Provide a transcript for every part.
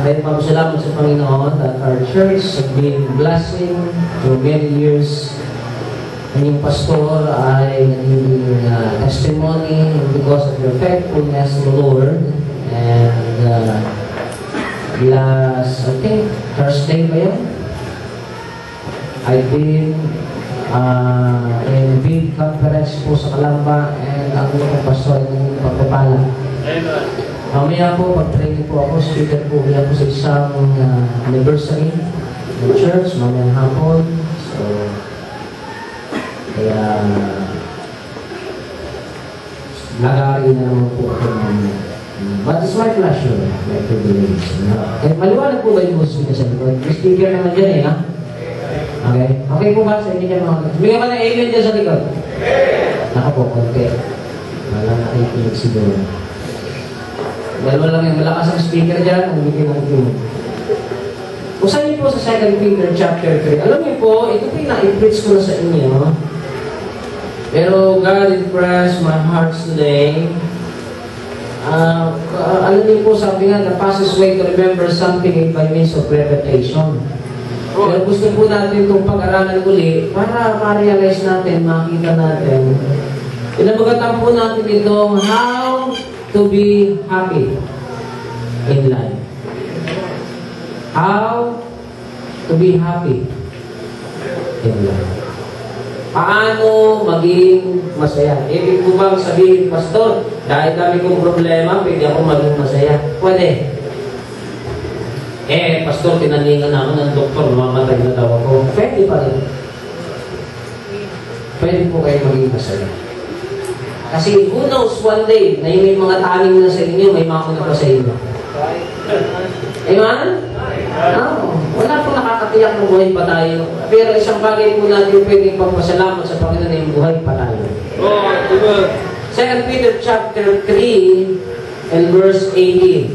Dahil salamat sa Panginoon that our church has been blessing for many years. Ang pastor ay naging testimony because of your faithfulness to the Lord. And last, I think, Thursday ba yun? I've been in a big conference po sa Calamba and ang mga pastor ay naging pagpapala. Mamaya po, pag-training po ako, speaker po ako sa isang anniversary ng church, mamaya hapon. So, kaya nagari na naman po ako mamaya. But it's my pleasure, my privilege. Kaya maliwanag po ba yung gusto niya sa likod? May speaker naman dyan eh, ha? Okay? Okay po ba sa inyo dyan mga gusto? Bigyan ka na amen dyan sa likod? Naka po, konti. Wala nakikinig siguro. Dalawa lang yung malakas ang speaker dyan, ang bigyan ng amen. Usan niyo po sa 2 Peter chapter 3. Alam niyo po, ito po yung na-preach ko na sa inyo. Pero God impressed my heart today. Alam niyo po, sabi nga, the fastest way to remember something is by means of repetition. Pero gusto po natin itong pag-aralan uli para ma-realize natin, makita natin. Pinabagatan po natin itong how to be happy in life. How to be happy in life. Paano maging masaya? Ibig ko bang sabihin, Pastor, dahil kami kong problema, pwede ako maging masaya? Pwede. Pastor, tinalingan ako ng doktor, mamamatay na daw ako. Pwede pa rin. Pwede po kayo maging masaya. Kasi who knows one day, na yung mga taning na sa inyo, may makuna pa sa inyo. Amen? No. Wala po nakakatiyak ng buhay pa tayo. Pero isang bagay po natin pwedeng pagpasalamat sa Panginoon na yung buhay pa tayo. 2 Peter chapter 3 and verse 18.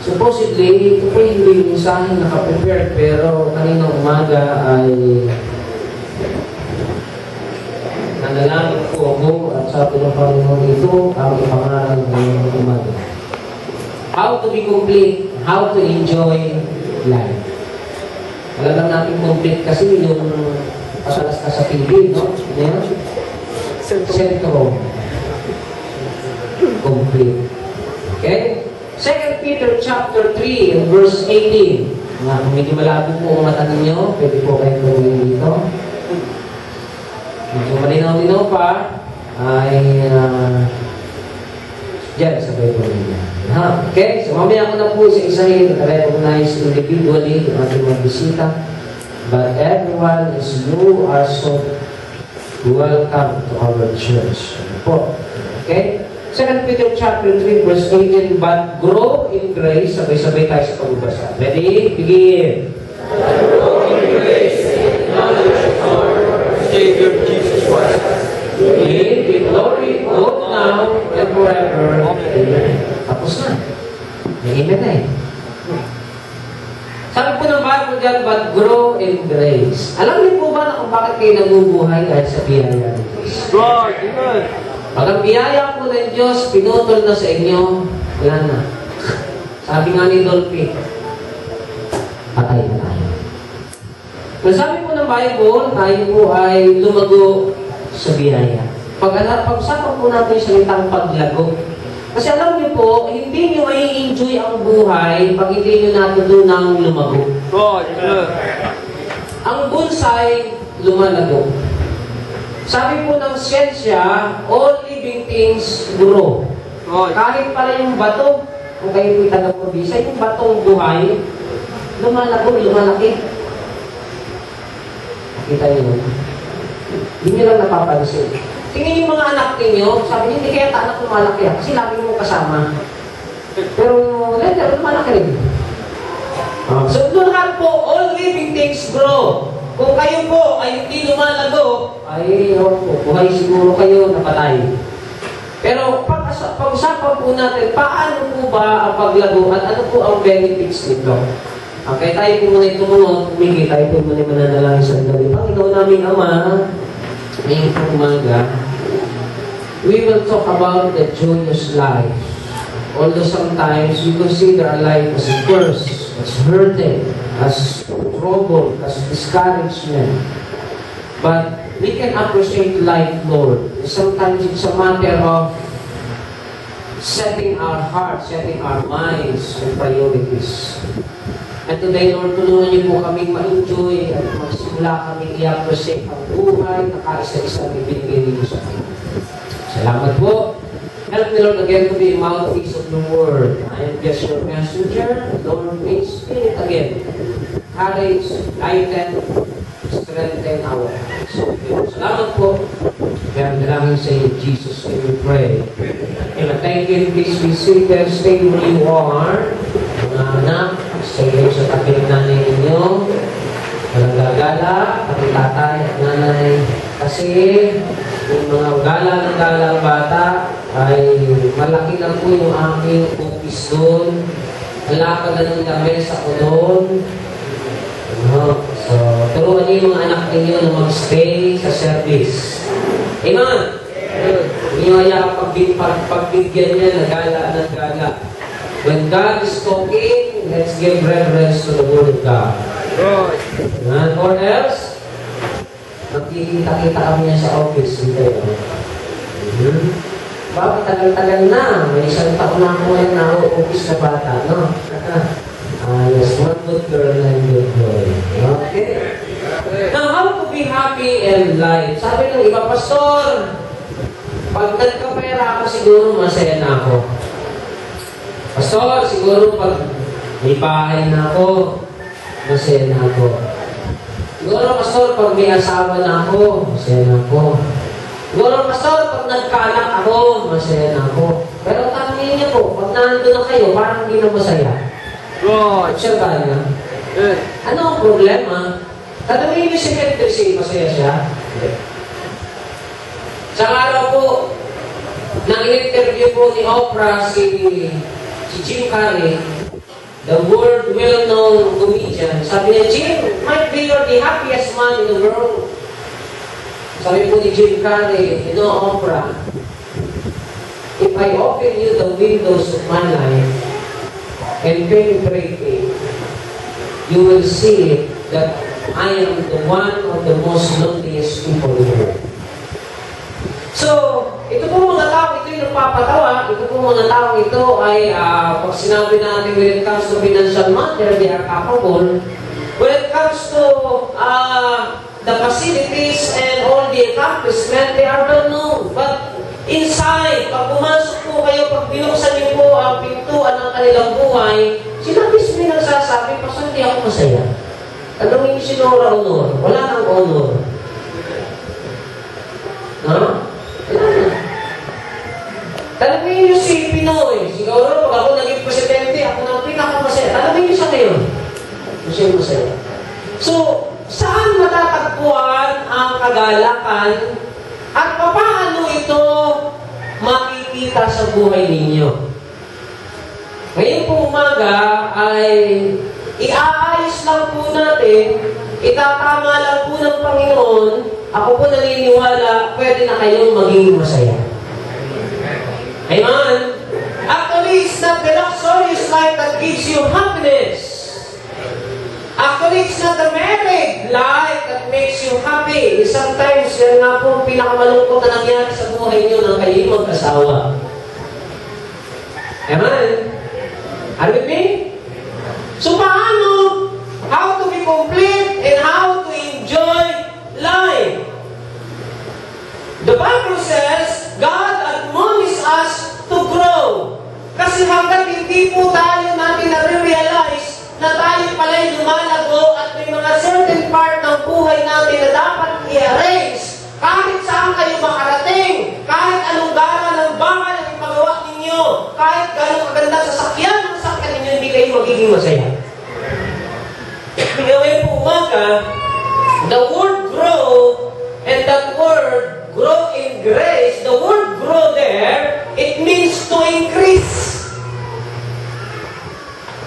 Supposedly, ito po yung mensahe nakaprepared, pero kaninang umaga ay nanalangin po ako at sabi ng Panginoon, ito ang ipangaral ng umaga. How to be complete, how to enjoy life. Alam lang natin complete kasi yung pasalas ka sa TV, no? Yan? Sentro. Complete. Okay? 2 Peter chapter 3 and verse 18. Kung medyo malabo po ang mata ninyo, pwede po kayo gawin dito. Medyo malinaw-linaw pa, ay dyan sa Bible ninyo. Okay? So mamaya ko na po isa-isahin recognize individually yung ating mga bisita. But everyone is you are so welcome to our church. Po. Okay? 2 Peter chapter 3 verse 18, but grow in grace. Sabay-sabay tayo sa pagbabasa. Ready? Begin. Grow in grace and knowledge of our Savior Jesus Christ. To Him be glory both now and forever. Amen. Tapos na. May amen na eh. Sabi po ng Bible dyan, but grow in grace. Alam niyo po ba na kung bakit kayo nabubuhay dahil sa biyaya ng Diyos? God, amen. Pag ang biyaya po ng Diyos, pinutol na sa inyo, wala na. Sabi nga ni Dolphy, patay na tayo. Kung sabi po ng Bible, tayo po ay lumago sa biyaya. Pag-usapan po natin yung salitang paglago. Kasi alam niyo po, hindi niyo may enjoy ang buhay pag hindi niyo natutunang lumago. God, amen. Ang bonsai, lumalago. Sabi po ng siyensya, all living things grow. Kahit pala yung bato, kung kayo po'y taga-probisa, yung batong buhay, lumalago, lumalaki. Kita niyo. Hindi niyo lang napapansin. Tingnan yung mga anak ninyo, sabi niyo, hindi kaya anak lumalaki yan, kasi lagi mo kasama. Pero, lumalaki rin. So, lahat po, all living things grow. Kung kayo po ay hindi lumalago, ay, buhay siguro kayo napatay. Pero pag-usapan po natin, paano po ba ang paglago at ano po ang benefits nito? Okay, tayo po muna itumunod, kumigil, tayo po muna mananalangin sa dali. Panginoon naming Ama, ngayong umaga, we will talk about the joyous life. Although sometimes we consider our life as a curse, as hurting, as trouble, as discouragement. But we can appreciate life, Lord. Sometimes it's a matter of setting our hearts, setting our minds on priorities. And today, Lord, tulungan niyo po kaming ma-enjoy at magsimula kaming i-appreciate ang buhay na kaisa-isa na ibinigay niyo sa akin. Salamat po. Help me, Lord, again to be a mouthpiece of your word. I am just your messenger. Lord, may Spirit again. Courage, lighten, strengthen our hearts. Salamat po. Kaya dalangin sa iyo, Jesus, and we pray. And thank you, please be seated, stay where you are. Mga anak, stay kayo sa tabi ng nanay ninyo. Walang gagala, pati tatay at nanay. Kasi yung mga gala ng gala bata ay malaki lang po yung aking office doon. Malapad na ng lamesa ko doon. So, turuan niyo yung mga anak ninyo na mag-stay sa service. Amen? Hindi nyo kaya pagbigyan niya na gala ng gala. When God is talking, let's give reverence to the Word of God. Amen? Or else, nakikita-kita kami niya sa office. Hindi kayo. Bakit tagal-tagal na? May isang taon na ako ngayon na office na bata, no? Yes, one good girl and good boy. Okay? Now, how to be happy and light? Sabi ng iba, Pastor, pag nagkapera ako, siguro masaya na ako. Pastor, siguro pag may bahay na ako, masaya na ako. Siguro, Pastor, pag may asawa na ako, masaya na ako. Siguro, Pastor, pag nagkaanak ako, masaya na ako. Pero tanongin niyo po, pag nandun na kayo, parang hindi na masaya. Obserbahan niya. Ano ang problema? Tanongin niyo si Petrisi, masaya siya? Sa araw po, nang interview po ni Oprah si Jim Carrey, the world well-known comedian. Sabi niya, Jim, might be you're the happiest man in the world. Sabi po ni Jim Carrey, you know, Oprah, if I open you the windows of my life and penetrate it, you will see that I am the one of the most loneliest people in the world. So, ito po mga tao, ito yung nagpapatawa, ito po mga tao ito ay, pag sinabi natin when it comes to financial matter, they are capable. When it comes to the facilities and all the accomplishment, they are well known. But inside, pag pumasok po kayo, pag binuksan niyo po ang pintuan ng kanilang buhay, sila mismo nagsasabi, Pastor, hindi ako masaya. Tanungin niyo si Nora Honor, wala nang honor. No? Wala na. Tanungin niyo si Pinoy, siguro pag ako naging presidente, ako nang pinakamasaya. Tanungin niyo siya ngayon. Siya masaya. So, saan matatagpuan ang kagalakan at paano ito makikita sa buhay ninyo? Ngayon po umaga ay iaayos lang po natin, itatama lang po ng Panginoon, ako po naniniwala, pwede na kayong maging masaya. Amen? Actually, it's not the luxurious life that gives you happiness. Actually, it's not the married life that makes you happy. Sometimes, yan nga po pinakamalungkot na nangyari sa buhay niyo ng kayo mag-asawa. Amen? Are you with me? So, paano? How to be complete and how to enjoy life? The Bible says, God admonishes us to grow. Kasi hanggang hindi po tayo natin na-realize na tayo pala'y lumalago at may mga certain part ng buhay natin na dapat i-arrange. Kahit saan kayo makarating, kahit anong gara ng bahay ang ipagawa ninyo, kahit gano'ng kaganda sa sakyan ninyo, hindi kayo magiging masaya. Ngayon po umaga, the word grow and that word grow in grace, the word grow there, it means to increase.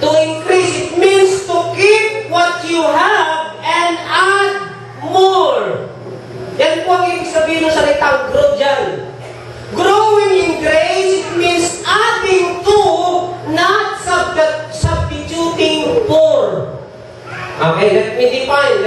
To increase, it means to keep what you have and add more. Yan po ang ibig sabihin ng salitang grow dyan. Growing in grace, it means adding to Okay, let me define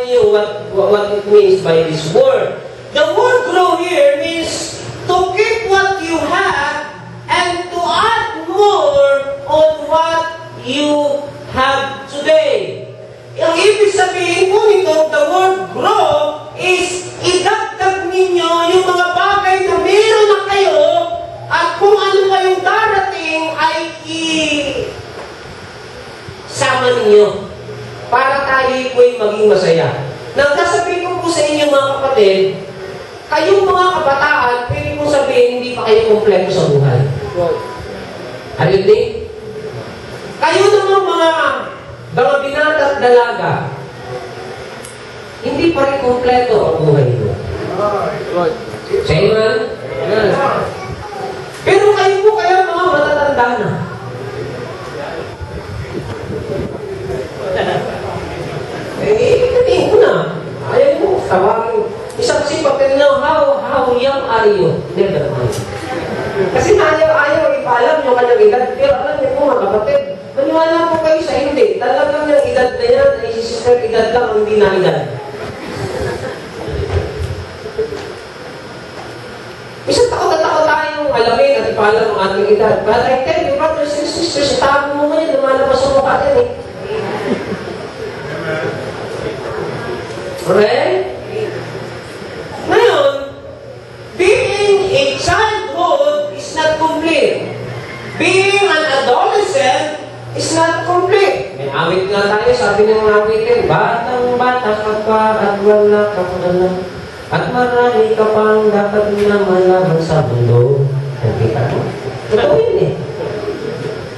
you what it means by this word. The word grow here means to keep what you have and to add more on what you have today. Ang ibig sabihin po nito, the word grow is idagdag ninyo yung mga bagay na meron na kayo at kung ano kayong darating ay sama ninyo para tayo po'y maging masaya. Nang sasabihin ko po sa inyo mga kapatid, kayong mga kabataan, pwede kong sabihin hindi pa kayo kompleto sa buhay. Are you think? Kayo naman mga binata at dalaga, hindi pa rin kompleto ang buhay nyo. Sa inyo man? Pero kayo po kaya mga matatanda na. Tingin ko na. Ayaw mo, tawagin. Isa kasi pag tinanong, how young are you? Never mind. Kasi ayaw ipaalam yung kanyang edad. Pero alam niyo po mga kapatid, maniwala po kayo sa hindi. Talagang yung edad na yan, ay si sister edad lang, hindi na edad. Isang takot tayong alamin at ipaalam ang ating edad. But I tell you, brothers and sisters, tago mo ngayon, lumalabas ang mukha yan eh. Alright? Ngayon, being a childhood is not complete. Being an adolescent is not complete. May awit nga tayo, sabi ng awitin, batang-bata ka pa at wala ka pa lang. At marami ka pang dapat na malaman sa mundo. Nakita mo? Totoo yun eh.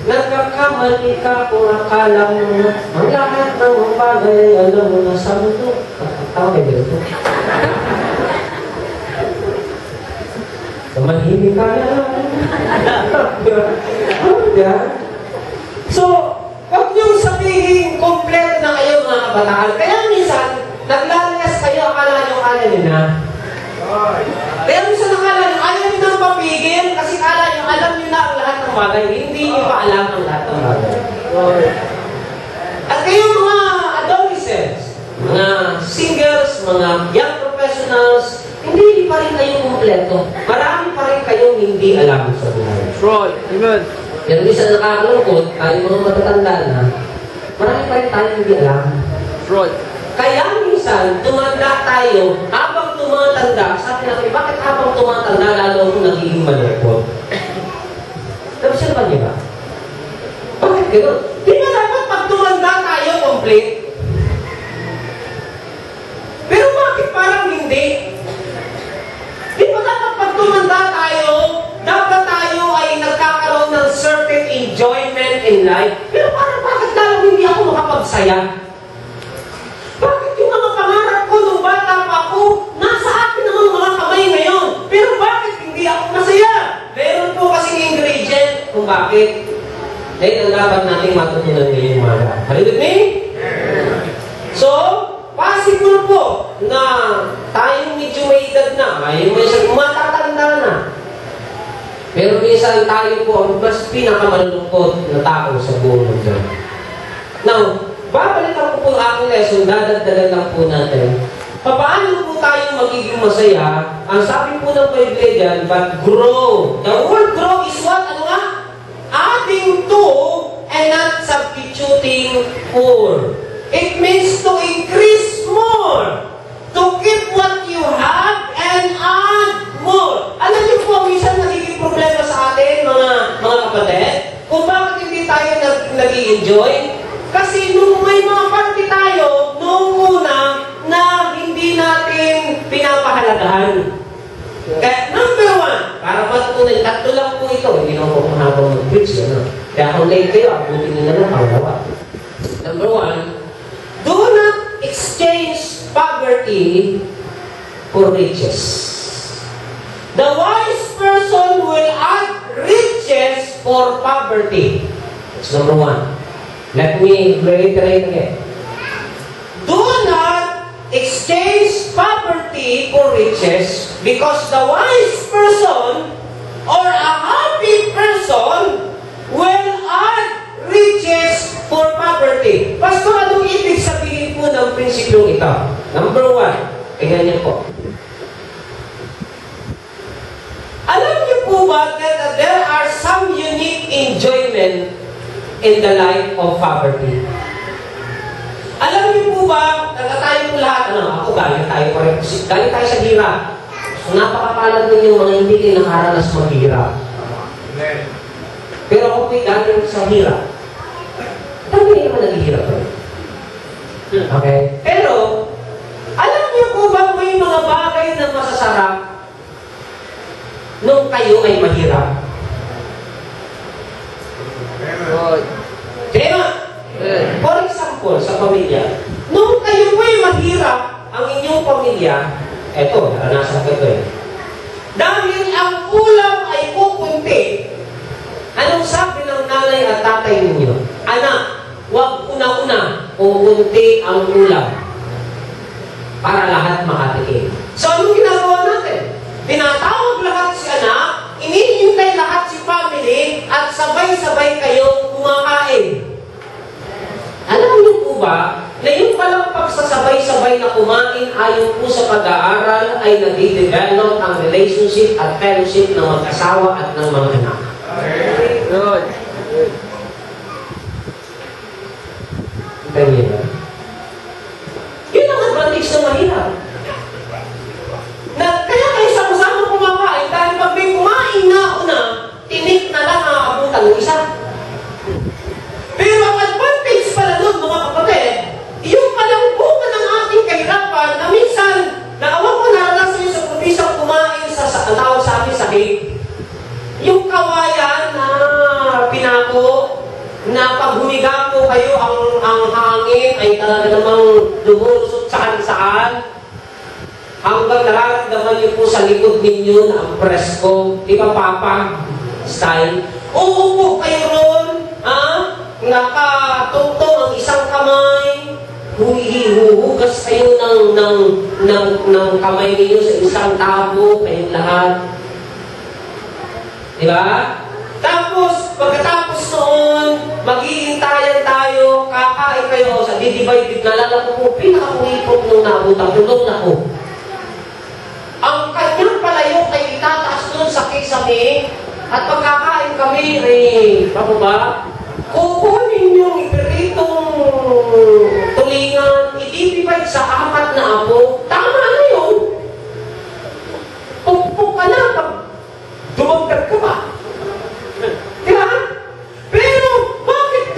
Nagkakamali ka kung akala mo na ang lahat ng mga bagay alam mo na sa mundo. Tawag kayo dito. Manhimik ka na lang. So, huwag niyong sabihin kompleto na kayo mga kabataan. Kaya minsan, naglalayas kayo, akala niyo kaya niyo na. Kaya minsan akala niyo, ayaw niyo nang papigil kasi akala niyo, alam niyo na ang lahat ng bagay. Hindi niyo pa alam ang lahat ng bagay. At kayo mga adolescents, mga singers, mga young professionals, hindi pa rin kayo kumpleto. Marami pa rin kayong hindi alam sa buhay. Right. Amen. Pero minsan nakakalungkot, tayo mga matatanda na, marami pa rin tayo hindi alam. Right. Kaya minsan, tumanda tayo, habang tumatanda, sabi natin, bakit habang tumatanda, lalo akong nagiging malungkot? Nabisin ba niyo ba? Bakit gano'n? Di ba dapat pag tumanda tayo, complete? Pero bakit parang hindi? Di ba dapat pag tumanda tayo, dapat tayo ay nagkakaroon ng certain enjoyment in life? Pero parang bakit lalo hindi ako makapagsaya? Bakit yung mga pangarap ko nung bata pa ako, nasa akin naman mga kamay ngayon? Pero bakit hindi ako masaya? Meron po kasing ingredient kung bakit. Dahil ang dapat nating matutunan ngayong umaga. Are you with me? So, possible po na tayong medyo may edad na, may matatanda na. Pero minsan tayo po ang mas pinakamalungkot na tao sa buong mundo. Now, babalikan ko po ang aking lesson, dadagdagan lang po natin. Paano po tayo magiging masaya? Ang sabi po ng Biblia dyan, but grow. The word grow is what? Ano nga? Adding to and not substituting for. It means to increase more. To keep what you have and add more. Alam niyo po, minsan nagiging problema sa atin, mga kapatid, kung bakit hindi tayo nag-i-enjoy. Kasi nung may mga party tayo, noong una, na hindi natin pinapahalagahan. Kaya, number one, para matutunan, tatlo lang po ito, hindi na po habang mag-preach, kaya kung late kayo, abutin nyo na lang pangalawa. Number one, do not exchange poverty for riches. The wise person will add riches for poverty. That's number one. Let me reiterate again. Do not exchange poverty for riches because the wise person or a happy person will add riches for poverty. Pastor, anong ibig sabihin po ng prinsipyong ito? Number 1, tingnan niyo po. Alam niyo po ba that there are some unique enjoyment in the life of poverty? Alam niyo po ba, tayo po lahat, ako galing tayo sa hirap. So, napakapalad nun yung mga hindi kayo nakaranas maghirap. Pero ako po'y galing sa hirap. Tayo naman naghihirap rin. Okay? Pero, alam niyo po ba may mga bagay na masasarap nung kayo ay mahirap? Kaya nga, for example, sa pamilya, nung kayo po'y mahirap, ang inyong pamilya, eto, naranasan ko ito eh. Dahil ang ulam ay kukunti, anong sabi ng nanay at tatay ninyo? Anak, huwag una-una, kukunti ang ulam para lahat makatikim. So, anong ginagawa natin? Tinatawag lahat si anak, inihintay lahat si family, at sabay-sabay kayong kumakain. Alam niyo po ba, na yung palang pagsasabay-sabay na kumain ayon po sa pag-aaral ay nade-develop ang relationship at fellowship ng mag-asawa at ng mga anak. Good. Ganyan. Yun ang advantage na mahirap. Na kaya kayo sama-sama kumakain dahil pag may kumain na una, tinik na lang aabutan ng isa. Pero ang advantage pala nun, mga kapatid, yung palang bunga ng ating kahirapan na minsan, naawa ko naranasan yung sa probinsang kumain sa tawag sa amin sa hate. Yung kawayan na pinako, na pag humiga po kayo, ang hangin ay talaga namang lumulusot saan-saan. Hanggang nararamdaman niyo po sa likod ninyo na ang presko, di ba Papa? Style. Uupo kayo ron, nakatungtong ang isang kamay, huhugas kayo ng kamay ninyo sa isang tabo, kayong lahat. Di ba? Tapos, pagkatapos noon, maghihintayan tayo, kakain kayo sa didivide, nalala ko po, pinakakuhipot nung nabutan, tulog na ko. Ang kanyang palayok ay itataas doon sa kisame, at pagkakain kami, paano ba? Kukunin yung ipiritong tulingan, i-divide sa 4 na apo, tama na yun. Pukpuk ka na, pag dumagdag ka ba? Diba? Pero, bakit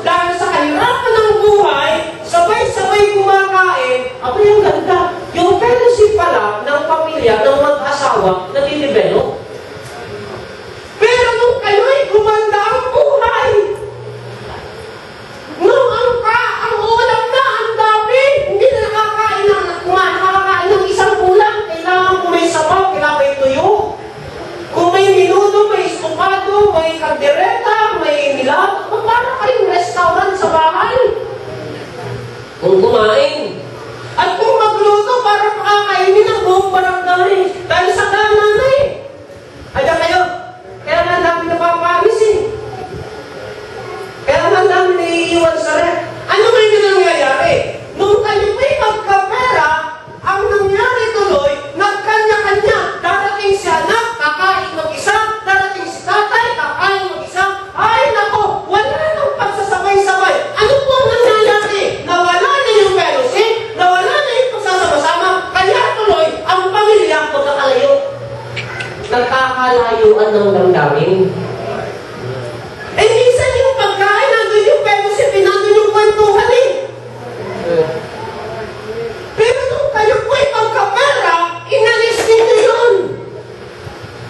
dahil sa kahirapan ng buhay, sabay-sabay kumakain, ako yung ganda. Yung fellowship pala ng pamilya, ng mag-asawa, na didevelop. Pero nung kayo'y gumanda ang buhay, nung ang ulam na, ang dami, hindi na nakakain ng isang ulam, kailangan kung may sabaw, kailangan may tuyo. Kung may minuto, may estopado, may kaldereta, may nilaw, para kayong restaurant sa bahay. Kung kumain. At kung magluto, para makakainin ang buong barangay. Dahil sa kanan na eh. Ayan kayo. Kaya nga dami napapanis eh. Kaya nga dami naiiwan sa rep. Ano may nangyayari? Nung kayo may magkapera, ang nangyari tuloy, nagkanya-kanya. Darating si anak, kakain mag-isa. Darating si tatay, kakain mag-isa. Ay nako, wala nang pagsasabay-sabay. Ano po ang nangyayari? Nawala na yung fellowship, nawala na yung pagsasama-sama. Kaya tuloy, ang pamilya magkakalayo. Nagkakalayuan ng damdamin. Eh, minsan yung pagkain, nandun yung fellowship, nandun yung kwentuhan eh. Pero nung kayo po'y magkapera, inalis ninyo yun.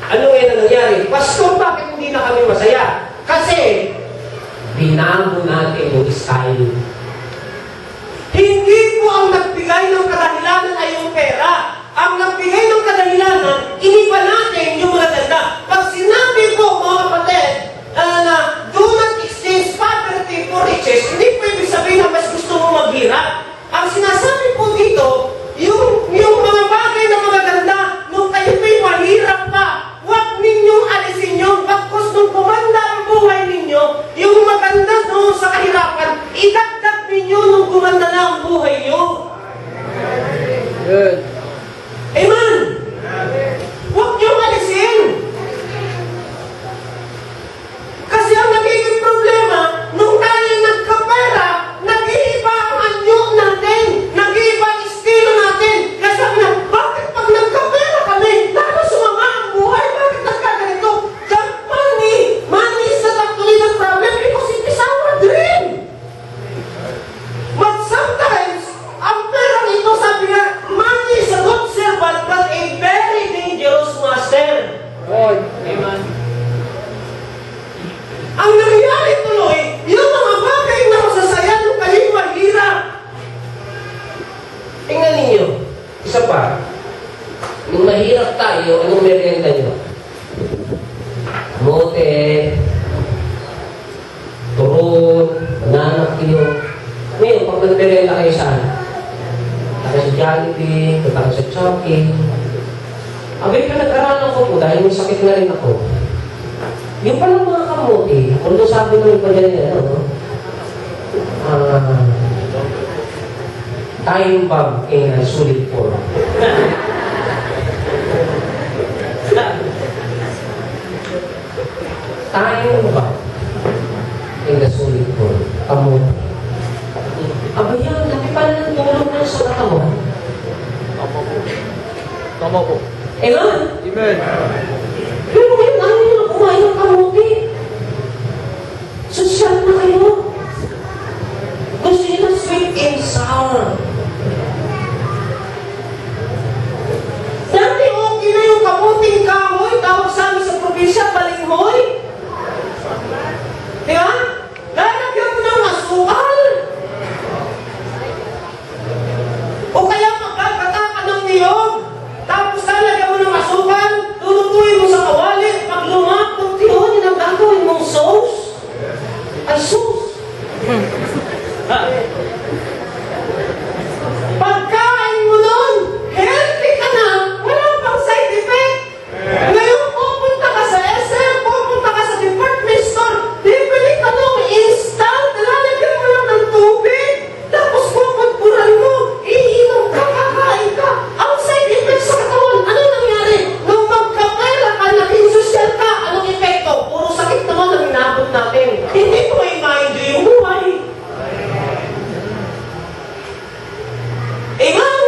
Ano ngayon ang nangyari? Pastor, bakit hindi na kami masaya? Kasi, binago natin yung style. Hindi po ang nagbigay ng kadahilanan ay yung pera. Ang nagbigay ng kadahilanan, iniba natin yung mga ganda. Pag sinabi po, mga kapatid, Good. Amen! Huwag niyong alisin! Kasi ang nagiging problema, nung tayo nagkapera, nag-iiba ang anyo natin, nag-iiba ang estilo natin. Kaya sabi na, bakit pag nagkapera kami, lalo sumama ang buhay? Bakit nagkaganito? Just money is not actually the problem because it is our dream. But sometimes, ang perang ito, sabi nga, money is a good servant but a very dangerous master. Good. Amen. Ang nangyari tuloy, yung mga bagay na masasaya nung kayo'y mahirap. Tingnan ninyo, isa pa, nung mahirap tayo, anong merienda nyo? Mote, turon, banana kayo. Ngayon, pag nagmerienda kayo saan? Taka sa Jollibee, taka sa Chowking. Abay, pinag-aralan ko po dahil may sakit na rin ako. Yung palang mga kamote, although sabi nung iba dyan, time bomb in a solid form. Time bomb in a solid form. Kamote. Aba yan, laki pala ng tulong na sa katawan. Tama po. Tama po. Amen? Amen. Pero ngayon, ano nyo na kumain ng kamote? Sosyal na kayo. Gusto nyo na sweet and sour. Dati okay na yung kamuting kahoy, tawag sa amin sa probinsya, balinghoy. Di ba? Lalagyan mo ng asukal. O kaya magkakataka ng niyog. Tapos lalagyan mo ng asukal, tulutuin mo sa kawali, pag lumakot yun, yun ang gagawin mong sauce. Ay, sauce. Pagkain mo nun, healthy ka na, wala pang side effect. Ngayon, pupunta ka sa SM, pupunta ka sa department store, bibili ka nung instant, lalagyan mo lang ng tubig, tapos pupudpuran mo, iinom ka, kakain ka. Ang side effect sa katawan, ano nangyari? Nung magkapera ka, naging social ka, anong epekto? Puro sakit naman ang inabot natin. Hindi ko i-mind yung buhay. Amen?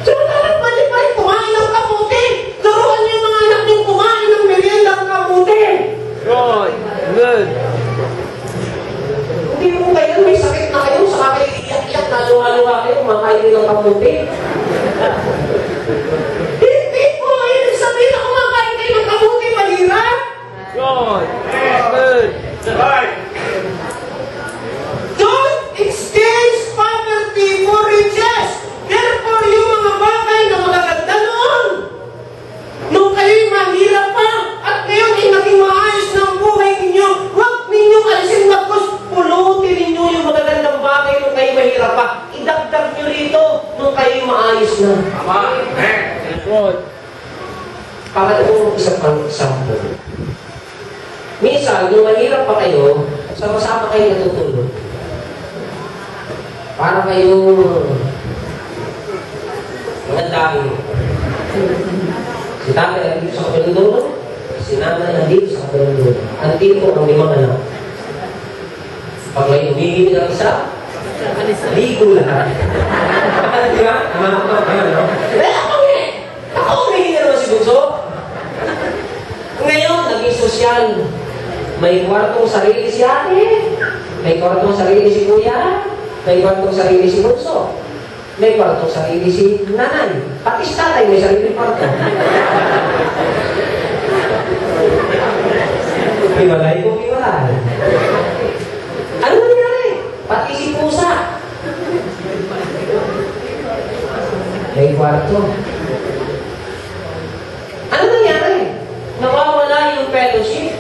So, dapat pwede pa rin kumain ng kamuti. Turuan niyo yung mga anak niyo kumain ng merienda ng kamuti. Good. Good. Hindi mo kayo, may sakit na kayo, saka kayo iyak-iyak, naluha-luha kayo, kumakain ng kamuti. Hindi po, ibig sabihin na kumakain kayo ng kamuti, mahirap. Good. Good. Don't exchange poverty for riches. Therefore, yung mga bagay na magaganda noon, nung kayo'y mahirap pa, at ngayon ay naging maayos na ang buhay ninyo, huwag ninyong alisin magkos, pulutin ninyo yung magagandang bagay nung kayo'y mahirap pa. Idagdag nyo rito nung kayo'y maayos na. Good. Para itong isa pang example. Minsan, nung mahirap pa kayo, sama-sama kayo natutulog. Para kayong magandang. Si tatay nandito sa kabilang dulo, si nanay nandito sa kabilang dulo. Ang tipo ng limang anak. Pag may umihimik ang isa, ligo lahat. Di ba? Ako umihimik naman si Bunso. Ngayon, naging sosyal. May kwartong sarili si ate, may kwartong sarili si kuya, may kwartong sarili si Bunso, may kwartong sarili si nanay. Pati si tatay may sarili kwarto. Hiwalay kong hiwalay. Ano nangyari? Pati si pusa. May kwarto. Ano nangyari? Nawawala yung fellowship.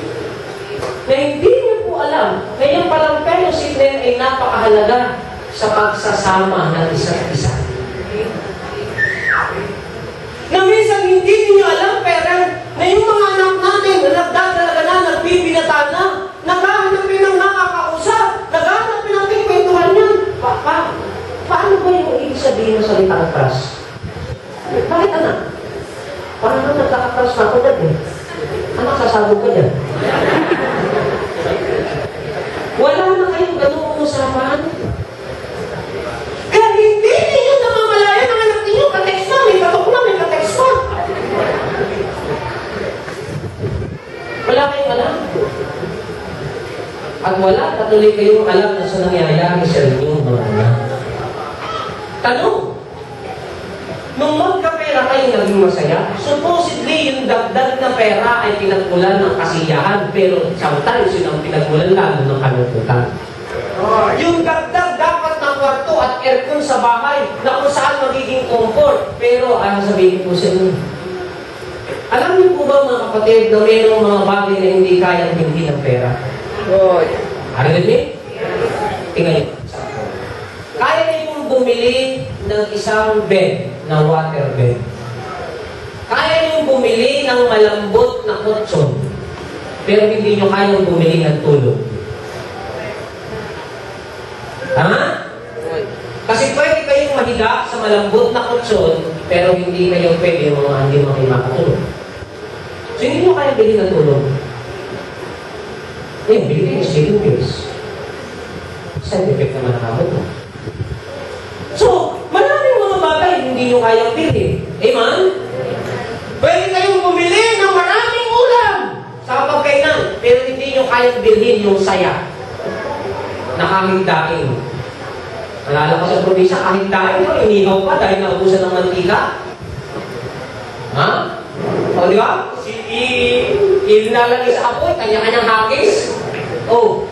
Na hindi niyo po alam na yung palang fellowship na yun ay napakahalaga sa pagsasama ng isa't isa. Na minsan hindi niyo alam, pero na yung mga anak natin na nagdadalaga na, nagbibinata na, naghahanapin ng nakakausap, naghahanapin natin kwentuhan niyan. Paano ba yung ibig sabihin ng salitang trust? Bakit anak? Parang nang nagkaka-trust na ako dyan eh. Anak, sasabog ka dyan. Wala na kayong ganung usapan. Kaya hindi ninyo namamalayan ang anak ninyo. Ka-text na, may katok na, may ka-text pa. Wala kayong alam. At wala, patuloy kayong alam na sa nangyayari sa inyong mga anak. Tanong, nung magkapera kayo naging masaya, supposedly yung dagdag na pera ay pinagmulan ng kasiyahan, pero sometimes yun ang pinagmulan lalo ng kalungkutan. Yung dagdag dapat na kwarto at aircon sa bahay na kung saan magiging comfort, pero sabihin ko sa inyo, alam niyo po ba mga kapatid na mayroong mga bagay na hindi kayang hindi ng pera? Arinig niyo? Tingnan niyo. Kaya niyo pong bumili ng isang bed, na water bed. Kaya niyo bumili ng malambot na kutsyon, pero hindi niyo kayang bumili ng tulog. Tama? Kasi pwede kayong mahiga sa malambot na kutsyon, pero hindi kayo pwede hindi mo kayo makatulog. So, hindi nyo kaya bilhin ng tulog. Eh, bilhin is sleeping pills. Side effect naman ang habot mo. So, maraming mga bagay hindi nyo kayang bilhin. Amen? Pwede kayong bumili ng maraming ulam sa kapagkainan, pero hindi nyo kayang bilhin yung saya na kahit daing. Nalala ko sa probinsya, kahit daing mo, inihaw pa dahil naubusan ng mantika. Ha? O, di ba? Ilalagay sa apoy, kanya-kanyang hagis. O,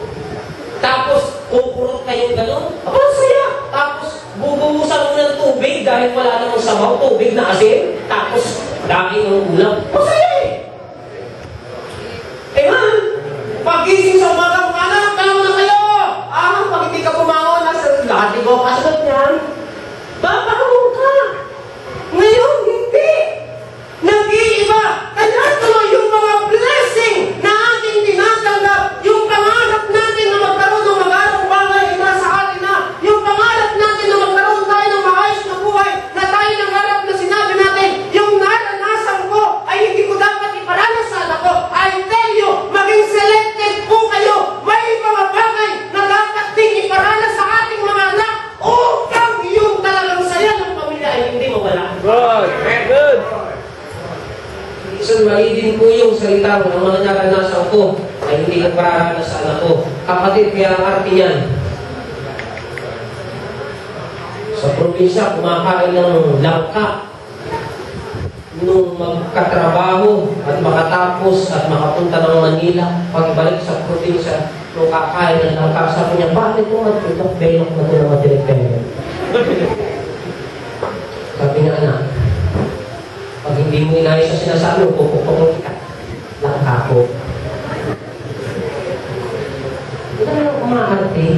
tapos, pupurot kayong gano'n. Aba, saya. Tapos, bubuhusan mo ng tubig dahil wala namang sabaw, tubig na asin. Tapos, daing ng ulam. Masaya eh! Amen? Pagising sa umaga, mga anak, tanong na kayo! Pag hindi ka bumangon, lahat ikaw kasunod niyan. Babangon ka! Ngayon, hindi! Nag-iiba! Kaya tuloy yung mga blessing na ating tinatanggap, yung pangarap natin na magkaroon ng mag-arong bagay ay nasa atin na, yung pangarap natin na magkaroon tayo ng maayos na buhay, na tayo nangarap na sinabi natin, yung naranasan ko ay hindi ko dapat iparanas sa anak ko. I tell you, maging selected po kayo. May mga bagay na dapat din iparanas sa ating mga anak upang yung talagang saya ng pamilya ay hindi mawala. Good. Isang mali din po yung salita mo ng mga naranasan ko ay hindi ko pararanas sa anak ko. Kapatid, kaya ang arte niyan. Sa probinsya, kumakain ng langka. Nung magkatrabaho at makatapos at makapunta ng Manila, pagbalik sa probinsya, nung kakain ng langka, sabi niya, bakit mo matutong belok na ito na madirektenyo? Sabi niya, anak, pag hindi mo inayos sa sinasabi, pupukukul ka. Langka ko. Ito na lang umaarte.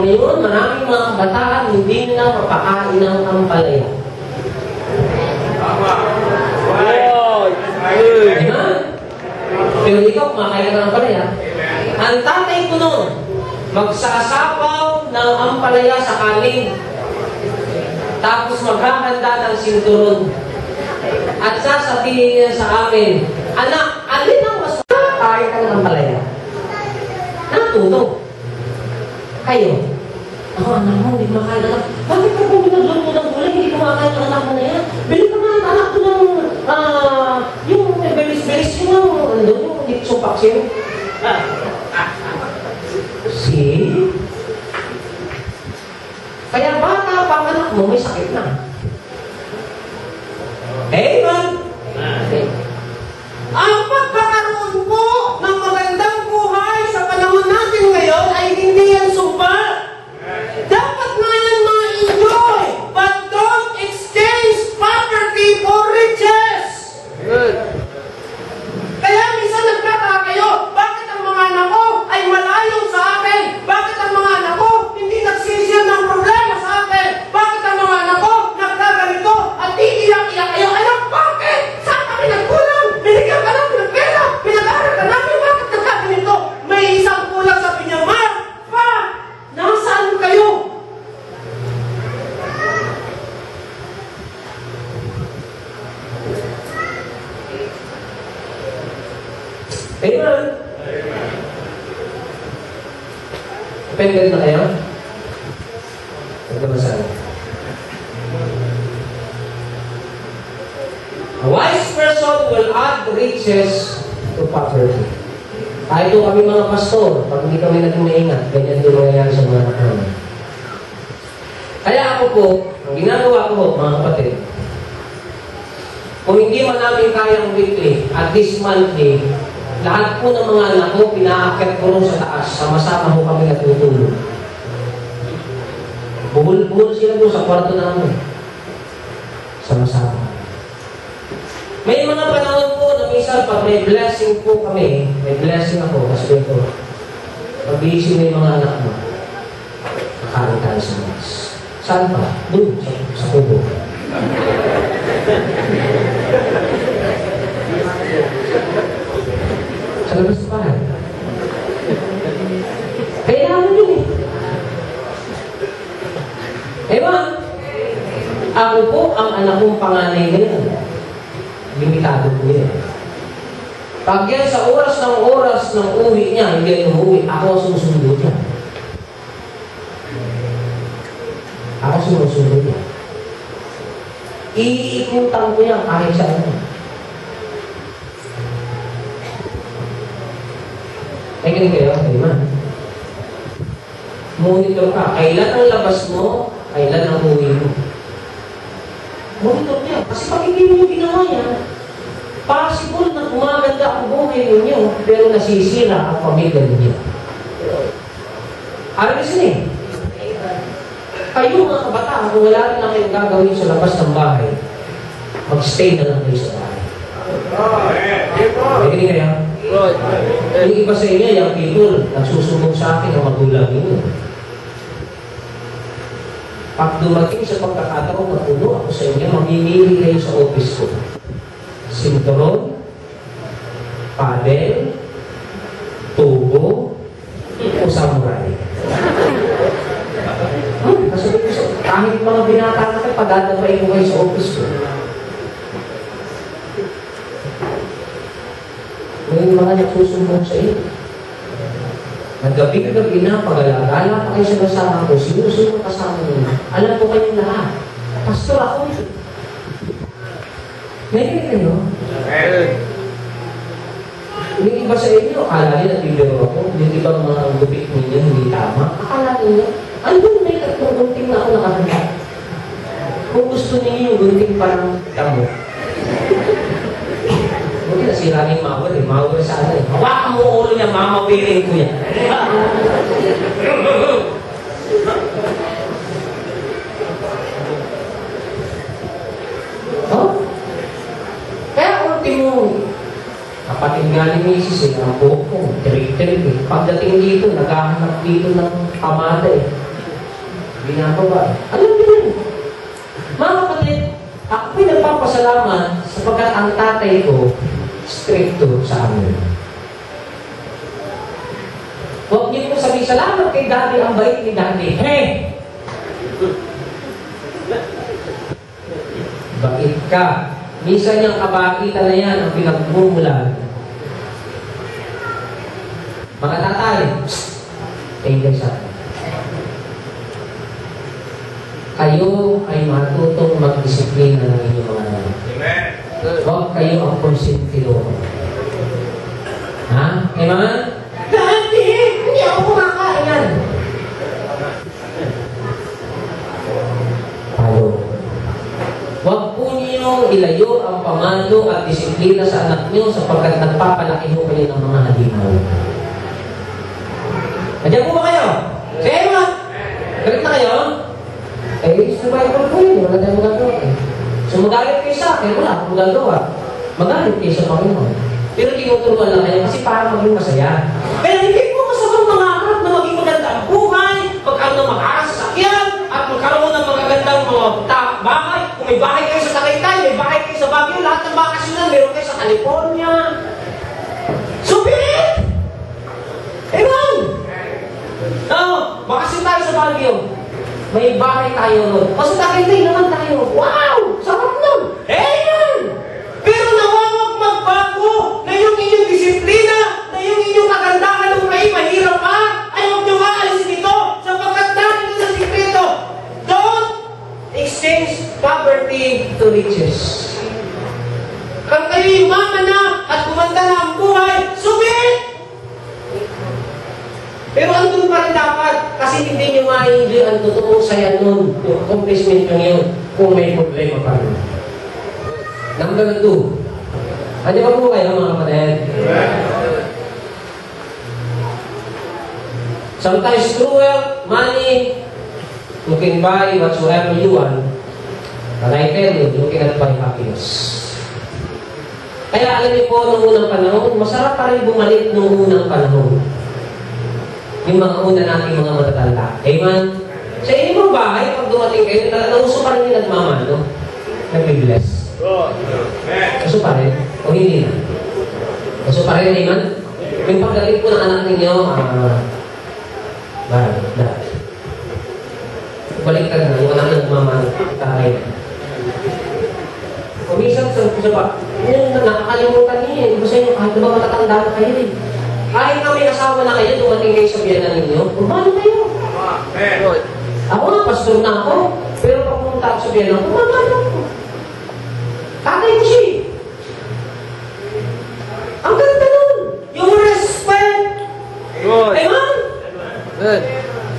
Ngayon, maraming mga kabataan hindi na mapakain ng ampalaya. Diba? Pero ikaw, kumakain ka ng ampalaya. Ang tatay ko noon, magsasapaw ng ampalaya sa kanin. Tapos maghahanda ng sinturon. At sasabihin niya sa amin, anak, alin ang mas kain ka ng ampalaya? Natuto. Kayo. Ako, anak mo, hindi kumakain anak. Bakit ka po binagluto ng gulay? Hindi kumakain ang anak mo na yan. Bili ka nga ang anak ko ng, yung belis-belis, yung nitsupaksin. See? Kaya bata pang anak mo, may sakit na. Amen? Okay. Ang pagkakaroon po ng magandang buhay sa panahon natin ngayon ay hindi yan sumpa. Dapat na yan ma-enjoy, but don't exchange poverty for riches. Good. Kaya minsan nagtataka kayo, bakit ang mga anak ko ay malayo sa akin? Bakit ang mga anak ko hindi nagsisir ng problema sa akin? Bakit ang mga anak ko Amen? Depende na kayo? Nagkamasal. A wise person will add riches to poverty. Tayo kami mga pastor, pag hindi kami naging maingat, ganyan din mangyayari sa mga anak namin. Kaya ako po, ang ginagawa ko, mga kapatid, kung hindi man namin kayang weekly, at least monthly, lahat po ng mga anak ko, pinaakyat ko rin sa taas, sama-sama ko kami natutulog. Buhol-buhol sila doon sa kwarto namin. Sama-sama. May mga panahon po na minsan pag may blessing po kami, may blessing ako, kasi ito, pag-iisip mo yung mga anak mo, kakain tayo sa mas. Saan pa? Doon, sa kubo. Sa labas na bahay. Kailangan yun eh. Ewan, ako po ang anak kong panganay ngayon. Limitado po yan. Pag yan sa oras ng uwi niya, hindi yan umuwi, ako ang sumusunod niya. Ako sumusunod niya. Iikutan ko yan kahit saan niya. Eh, ganun kayo, man. Monitor ka. Kailan ang labas mo, kailan ang uwi mo. Monitor niya. Kasi pag hindi mo ginawa yan, possible na umaganda ang buhay ninyo, pero nasisira ang pamilya ninyo. Alisin eh. Kayo mga kabataan, kung wala rin na kayong gagawin sa labas ng bahay, mag-stay na lang kayo sa bahay. Pwede rin kaya? Yung iba sa inyo, yung people, nagsusumbong sa akin ang magulang ninyo. Pag dumating sa pagkakataon na puno ako sa inyo, mamimili kayo sa office ko. Sinturon, padel, tubo, o samurai. Kasi kahit mga binata na kayo, pagdadabay ko kayo sa office ko. May mga nagsusumbong sa iyo. Naggabi-gabi na, pag-alagala pa kayo sa kasama ko, sino-sino kasama nyo. Alam ko kayong lahat. Pastor ako. Ngayon kayo. Yung iba sa inyo, akala nyo nagbibiro ako. Yung ibang mga gupit ninyo, hindi tama. Akala nyo, ano ba may tatlong gunting na ako nakahanda? Kung gusto niyo yung gunting parang damo. Hindi na sila rin mawal eh. Mawal sa ano eh. Hawakan mo ulo niya, mamawirin ko yan. Oh? Kaya ultimo, kapatid nga ni Mrs. eh, ang buhok ko, tirik-tirik eh. Pagdating dito, naghahanap dito ng kamada eh. Ginagawa eh. Alam niyo yun. Mga kapatid, ako'y nagpapasalamat sapagkat ang tatay ko stricto sa amin. Huwag niyo po sabihin, salamat kay Daddy, ang bait ni Daddy. Hey! Bakit ka? Minsan yung kabakitan na yan ang pinagmumulan. Mga tatay, tingin sa akin. Kayo ay matutong magdisiplina ng inyong mga anak. Amen. Huwag kayo ang konsentidor. Ha? Amen? Daddy! Hindi ako kumakain yan. Tayo. Huwag po niyo ilayo ang pamando at disiplina sa anak niyo sapagkat nagpapalaki ho kayo ng mga halimaw. Nandiyan po ba kayo? Sige mo! Galit na kayo? Eh, survival po yun. Wala tayong magagawa eh. So magalit kayo sa akin, wala akong magagawa. Magalit kayo sa Panginoon. Pero tinuturuan lang kayo kasi para maging masaya. Pero hindi po masamang mangarap na maging maganda ang buhay, magkaroon ng mag-aras sa sakyan, at magkaroon ng magagandang mga bahay. Kung may bahay kayo sa Tagaytay, may bahay kayo sa Baguio, lahat ng bakasyonan, meron kayo sa California. Supilit! Ewan! Bakasyon tayo sa Baguio. May bahay tayo nun. O sa Tagaytay naman tayo. Wow! Sarap nun! Amen! Pero nawawag magbago na yung inyong disiplina poverty to riches. Kung kayo yumaman na at gumanda na ang buhay, subit! Pero andun pa rin dapat kasi hindi nyo ma-enjoy ang totoong saya nun, yung accomplishment nyo yun, kung may problema pa rin. Number 2. Ano ba po kayo mga kapatid? Sometimes through wealth, money, you can buy whatsoever you want. But I tell you cannot buy happiness. Kaya alam niyo po, noong unang panahon, masarap pa rin bumalik noong unang panahon. Yung mga una nating mga matatanda. Amen? Sa inyong bahay, pag dumating kayo, nauso pa rin yung nagmamano. Nag-bless. Nauso pa rin? O hindi na? Nauso pa rin, amen? Yung pagdating po ng anak ninyo, balik ka na, yung anak na nagmamano. Taray na. O minsan, sa ba? Yun, nakakalimutan niya. Hindi ko sa inyo, kahit na ba matatanda na kayo eh. Kahit na may asawa na kayo, dumating kayo sa biyanan ninyo, kumano kayo? Ako nga, pastor na ako. Pero pag pumunta ako sa biyanan, kumano ako. Tatay ko siya. Ang ganda nun. Yung respect. Amen?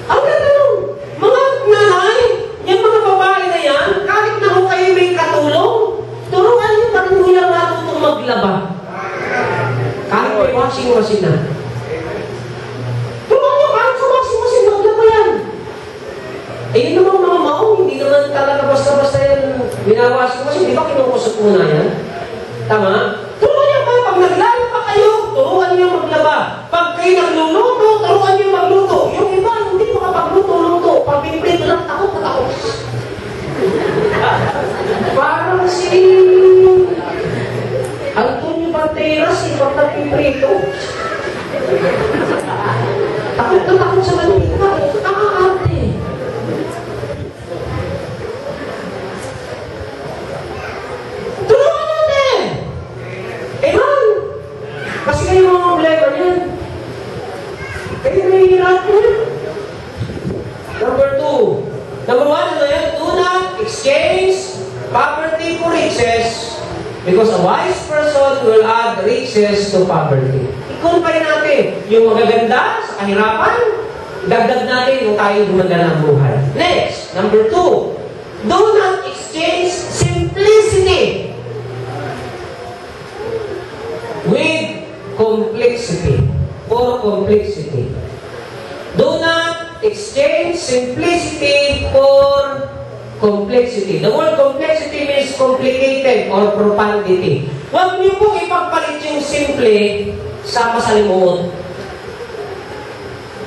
Ang ganda nun. Mga nanay, yung mga babae na yan, kahit na kung kayo may katulong, turuan nyo pa rin nila matutong maglaba. Kahit may washing machine na. Turuan nyo kahit sa washing machine, maglaba yan. Eh yun naman mga maong, hindi naman talaga basta-basta yan binawashing machine. Di ba kinukusot muna yan? Tama? Turuan nyo pa, pag naglala pa kayo, turuan nyo maglaba. Pag kayo nagluluto, turuan nyo magluto. Yung iba, hindi makapagluto-luto. Pag piniprito lang, takot. Parang si Antonio Banderas, pag nagpiprito. Takot na takot sa mantika. Nakakaarte. Tulungan natin! Amen! Kasi kayo mga problema niyan. Kayo nahihirap niyan. Number 2. Number 1, ano yan? Do not exchange poverty for riches because a wise person will add riches to poverty. I-compare natin yung magaganda sa kahirapan, dagdag natin yung tayo gumanda ng buhay. Next, number 2, do not exchange simplicity with complexity or complexity. Do not exchange simplicity for complexity. The word complexity means complicated or profundity. Huwag niyo po ipagpalit yung simple sa masalimuot.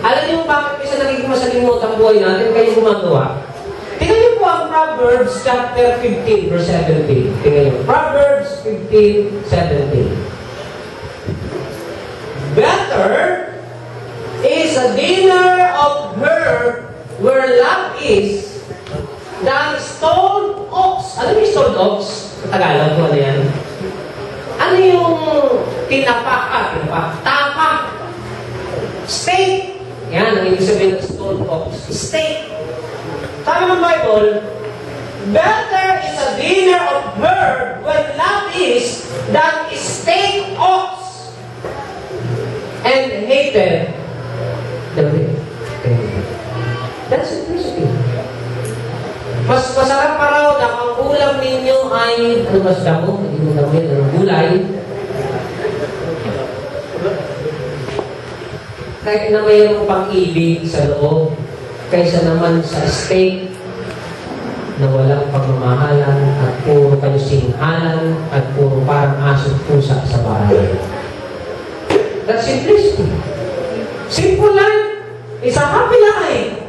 Alam niyo bakit isa nagiging masalimuot ang buhay natin kayo gumagawa? Tingnan niyo po ang Proverbs chapter 15 verse 17. Tingnan niyo. Proverbs 15:17. Better is a dinner of her where love is than stone ox. Ano yung stone ox? Sa Tagalog ko ano yan? Ano yung tinapak? Tapak. Steak. Yan, ang ibig sabihin ng stone ox. Steak. Sabi ng Bible, better is a dinner of her when love is than steak ox. And hated the way. That's simplicity. Mas masarap pa raw na ang ulam ninyo ay, ano ba sa damo? Hindi mo damo yun, ano, gulay. Kahit na mayroong pag-ibig sa loob, kaysa naman sa steak na walang pagmamahalan at puro kayo singhalan at puro parang asong pusa sa bahay. That's simplicity. Simple life is a happy life.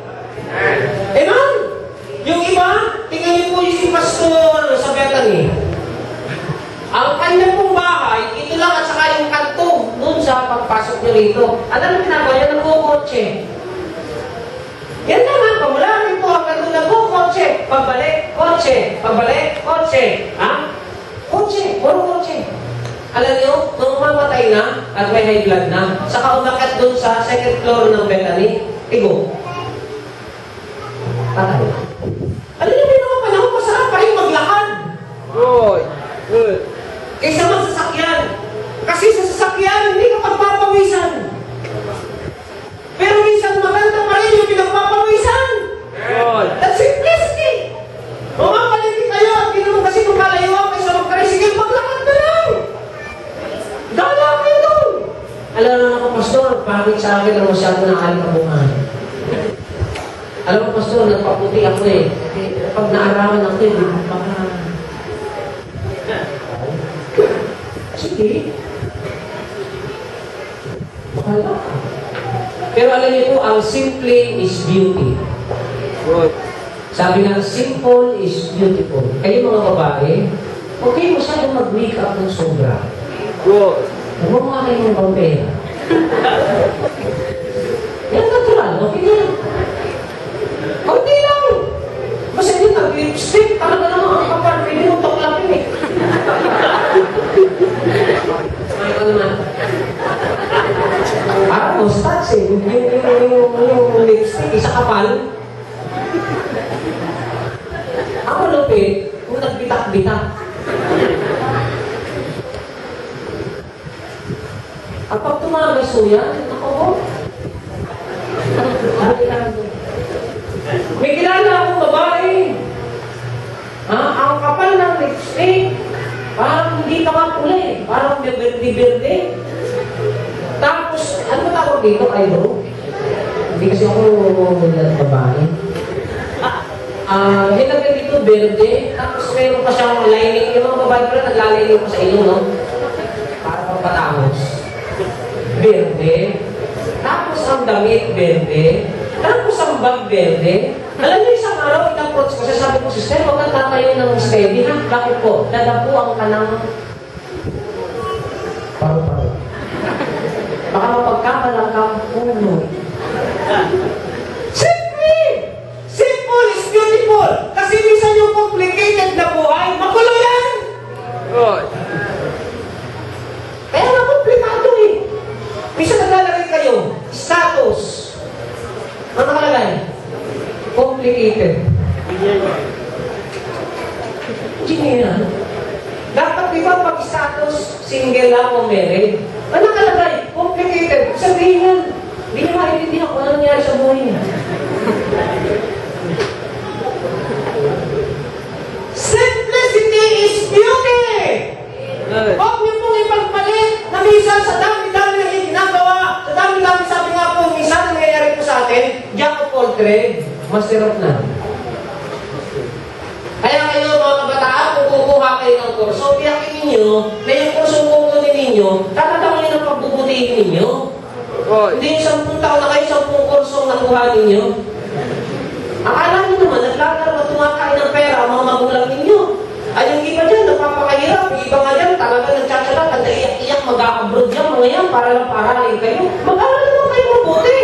Amen? Yung iba, tingnan niyo po yung si Pastor sa Bethany. Ang kanya pong bahay, ito lang at saka yung kanto noon sa pagpasok niyo rito. Ano ang ginagawa niya? Nagkukotse. Yan naman, pamula rito hanggang doon nagkukotse. Pagbalik, kotse. Pagbalik, kotse. Ha? Kotse. Puro kotse. Alam niyo, nung mamatay na at may high blood na, saka umakyat doon sa second floor ng Bethany, tigo. Patay. Alam niyo, may mga panahon, masarap pa rin pangit sa akin na masyado na alikabungan. Alam mo, Pastor, nagpaputi ako eh. Pag naarawan ako eh, baka... Sige. Bakala. Pero alam niyo po, ang simple is beauty. Good. Sabi nga, simple is beautiful. Kayo mga babae, huwag kayo masyadong mag-makeup ng sobra. Good. Nagmamukha kayo ng pampera. Yan natural, okay na. Kunti lang. Kasi yun, nag-lipstick, talaga naman ang kapal, pwede mong tuklapin eh. Ay, ko naman. Parang mustache eh. Yung lipstick, isa kapal. Ako lupit, kung nagbitak-bitak. At pag tumagaso yan, ako, may kilala akong babae. Ang kapal ng lipstick, parang hindi nakapuli, parang berde-berde. Tapos, ano ba tawag dito, eyebrow? Hindi kasi ako babae. Hinagay dito, berde. Tapos meron pa siyang lining. Yung mga babae pala, naglalining pa sa iyo, no? Para pang patahos. Berde. Tapos ang damit, berde. Tapos ang bag, berde. Alam niyo, isang araw, in-approach ko. Sabi ko, sister, huwag kang tatayo ng steady, ha? Bakit po? Dadapuan ka ng... Paro-paro. Baka mapagkakalang kang puno. Simple! Simple is beautiful! Kasi minsan yung complicated na buhay, magulo yan! Good. Kaya nga komplikado eh. Minsan naglalagay kayo, status. Ano nakalagay? Complicated. Hindi yan. Dapat di ba pag status, single lang o married? Ano nakalagay? Complicated. Sabihin yan. Hindi nyo maintindihan kung ano nangyari sa buhay niya. Simplicity is beauty! Huwag niyo pong ipagpalit na minsan sa dami-dami na ginagawa, sa dami-dami sabi nga po, minsan nangyayari po sa atin, jack of all trade, master of none. Kaya kayo mga kabataan, kung kukuha kayo ng kurso, piyakin ninyo na yung kurso kukunin ninyo, tatatawin ng pagbubutihin ninyo. Hindi yung 10 taon na kayo, 10 kurso ang nakuha ninyo. Akala nyo naman, naglalaro at tumakain ng pera ang mga magulang ninyo. Ay, yung iba dyan, napapakahirap. Yung iba nga dyan, talaga nagtsatsalat at naiyak-iyak, mag-a-abroad dyan, mga yan, para lang paralin kayo. Mag-aral naman kayo mabuti.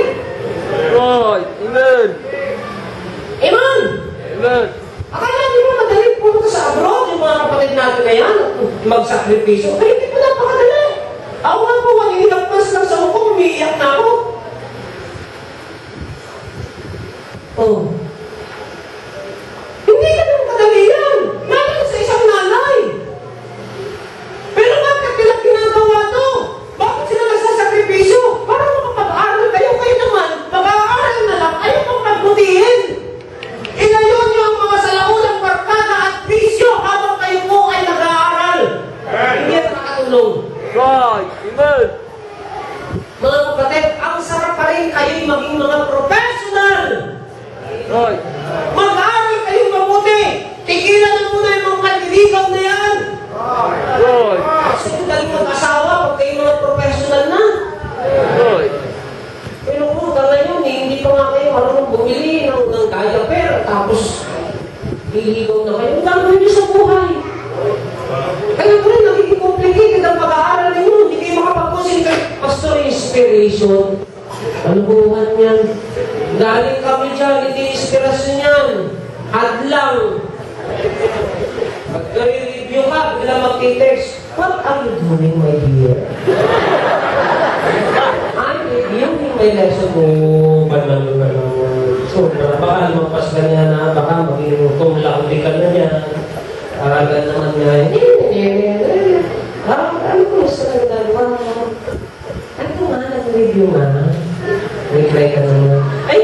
Right. Amen. Amen! Amen. Akala nyo ba madali pumunta sa abroad, yung mga kapatid natin na yan, magsakripisyo? Ay, hindi po napakadali. Ako nga po, ang inilagpas lang sa mukha, umiiyak na ako. Oh. Hindi ka naman kadali yan. Lalo sa isang nanay. Pero bakit nila ginagawa to? Bakit sila nagsasakripisyo? Para makapag-aral kayo. Kayo naman, mag-aaral na lang. Ayaw pang pagbutihin. Ilayon niyo ang mga salaulang barkada at bisyo habang kayo po ay nag-aaral. Hindi yan nakatulong. Right. Amen. Mga kapatid, ang sarap pa rin kayo'y maging mga professional. Right. Mag-aaral kayong mabuti. Tigilan na muna yung mga kaliligaw na yan. Right. Kasi kung dahil mag-asawa, pag kayo mga professional na. Right. Pero kung ngayon, hindi pa nga kayo marunong bumili ng diaper, tapos hiligaw na kayo. Ang gagawin niyo sa buhay. Kaya po rin, nagiging complicated ang pag-aaral ninyo. Hindi kayo makapag-concentrate. Pastor, inspiration. Ano buhan yan? Galing kami dyan, hindi inspirasyon yan. Hadlang. Pag-review ka, bigla mag-text, what are you doing, my dear? I'm reviewing my lesson mo. So, baka lumagpas ka niya na, baka maging kumlaunti ka na niya. Aragan naman niya, ano ko gusto na ginagawa? Ano nga, nag-review nga? Reply ka naman. Ay,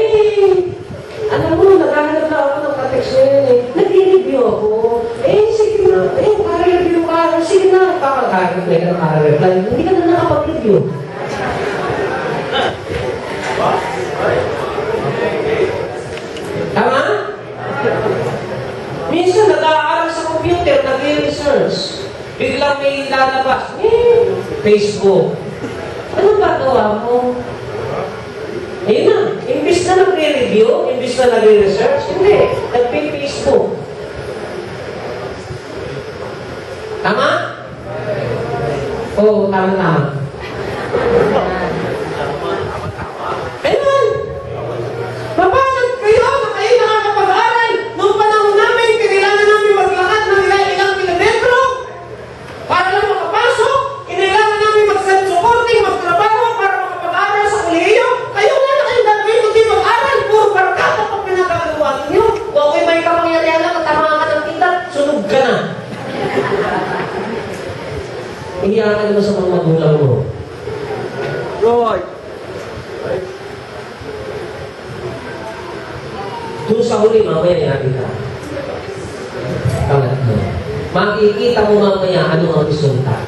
alam mo, naghahanap na ako ng katext na yun eh. Nag-review ako. Eh, sige na. Eh, para-review ka. Sige na. Kakag-reply ka ng para-reply. Hindi ka na nakapag-review. Tama? Minsan nag-aaral sa computer, nag-research. Biglang may lalabas, Facebook. Anong gagawa mo? Ayun na, imbis na nagre-review, imbis na nagre-research, hindi, nagpe-Facebook. Tama? Oo, tama-tama. Ayun! Mapasag kayo na kayo nakakapag-aral. Noong panahon namin, kailangan namin maglakad ng ilang kilometro para lang makapasok. Kailangan namin mag-self-supporting, magtrabaho para makapag-aral sa kolehiyo. Kayo nga na kayong gagawin kung di mag-aral. Puro barkada pag pinagagawa ninyo. Kung ako'y may kapangyarihan lang at tama ka ng kita, sunog ka na. Ihiyan ka naman sa mga magulang mo. Right. Doon sa huli, mamaya nakita. Pangatlo. Makikita mo mamaya ano ang resulta.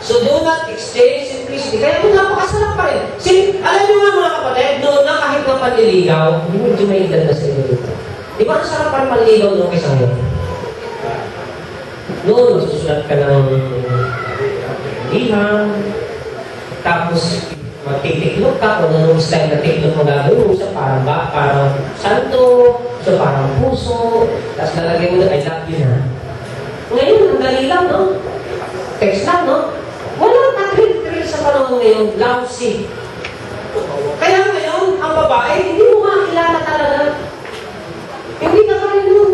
So do not exchange simplicity. Kaya kung napakasarap pa rin. Alam nyo nga mga kapatid, noon na kahit na panliligaw, hindi medyo may edad na sa inyo dito. Di ba ang sarap pa panliligaw noong kaysa ngayon? Noon, susulat ka ng liham, tapos magtitiklop ka kung anong style na tiklop mo gagawin mo. Isa parang parang santo, isa parang puso, tapos lalagay mo na, I love you na. Ngayon, ang dali lang, no? Text lang, no? Wala na thrill sa panahon ngayon, lousy. Kaya ngayon, ang babae, hindi mo makakilala talaga. Hindi ka kaya nun.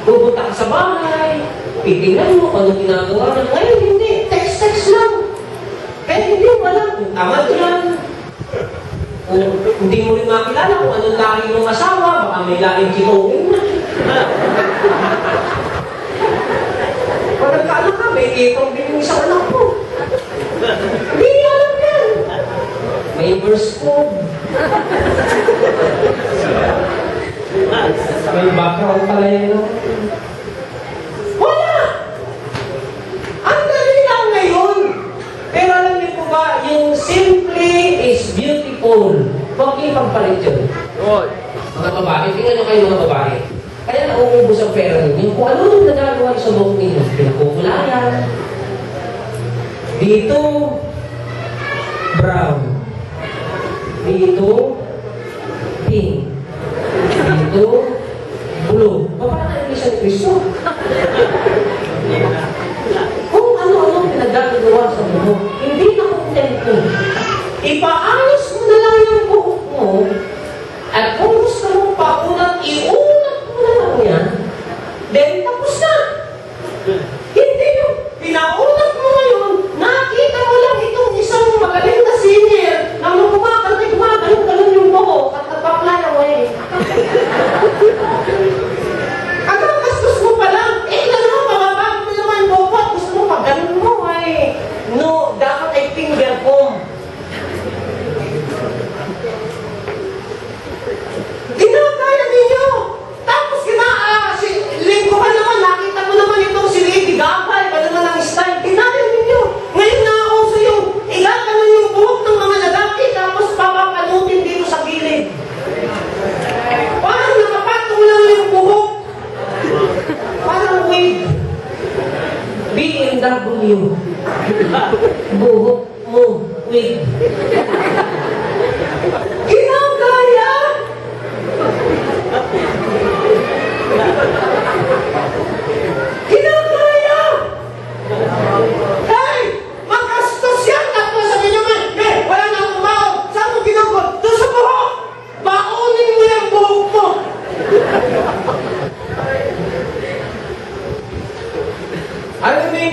Pupunta ka sa bahay, titingnan mo kung anong ginagawa na. Ngayon, hindi. Text lang. Kaya hindi mo alam kung tamad yan. Kung hindi mo rin makilala kung anong lahi mong asawa, baka may lahing kitungin na. Pag nagkaanak ka, may kitong din yung isang anak mo. Hindi niya alam yan. May verse code. May background pala yan. Wala! Ang dali lang ngayon. Pero alam niyo po ba, yung simply is beautiful. Huwag niyo ipagpalit yun. Mga babae, tingnan niyo kayo mga babae. Kaya nauubos ang pera ninyo. Kung ano nung nagagawa sa buhok ninyo, pinakukulayan. Dito, brown. Dito, pink. Dito, blue. Paano na isa ni Kristo? Kung ano-ano pinagagawa sa buhok, hindi na kontento. Ipaayos mo na lang yung buhok mo, at kung gusto mo paunat, iunat mo na lang yan, then tapos na. Hindi yung pinaunat mo ngayon, nakita mo lang itong isang magaling na senior na kumakanta, gumagano'n yung buhok at nagpa-fly away. Ang gastos mo pa lang, mo, mababago mo naman yung buhok, gusto mo pag-ganon mo ay, no, dapat ay finger comb. Ginagaya ninyo! Tapos linggo ka naman, nakita mo naman itong si Lady Gaga, iba naman ang style. Ginagaya ninyo! Ngayon na ako sa yung igaganon yung buhok ng mga lalaki, tapos papapanutin dito sa gilid. Parang nakapatong lang yung buhok. Parang wig. BMW. Buhok mo, wig. Ginagaya! Ginagaya! Hey! Magastos yan! Tapos sabi nyo man, wala na akong baon. Saan mo ginagawa? Doon sa buhok! Baonin mo yung buhok mo! Alam mo,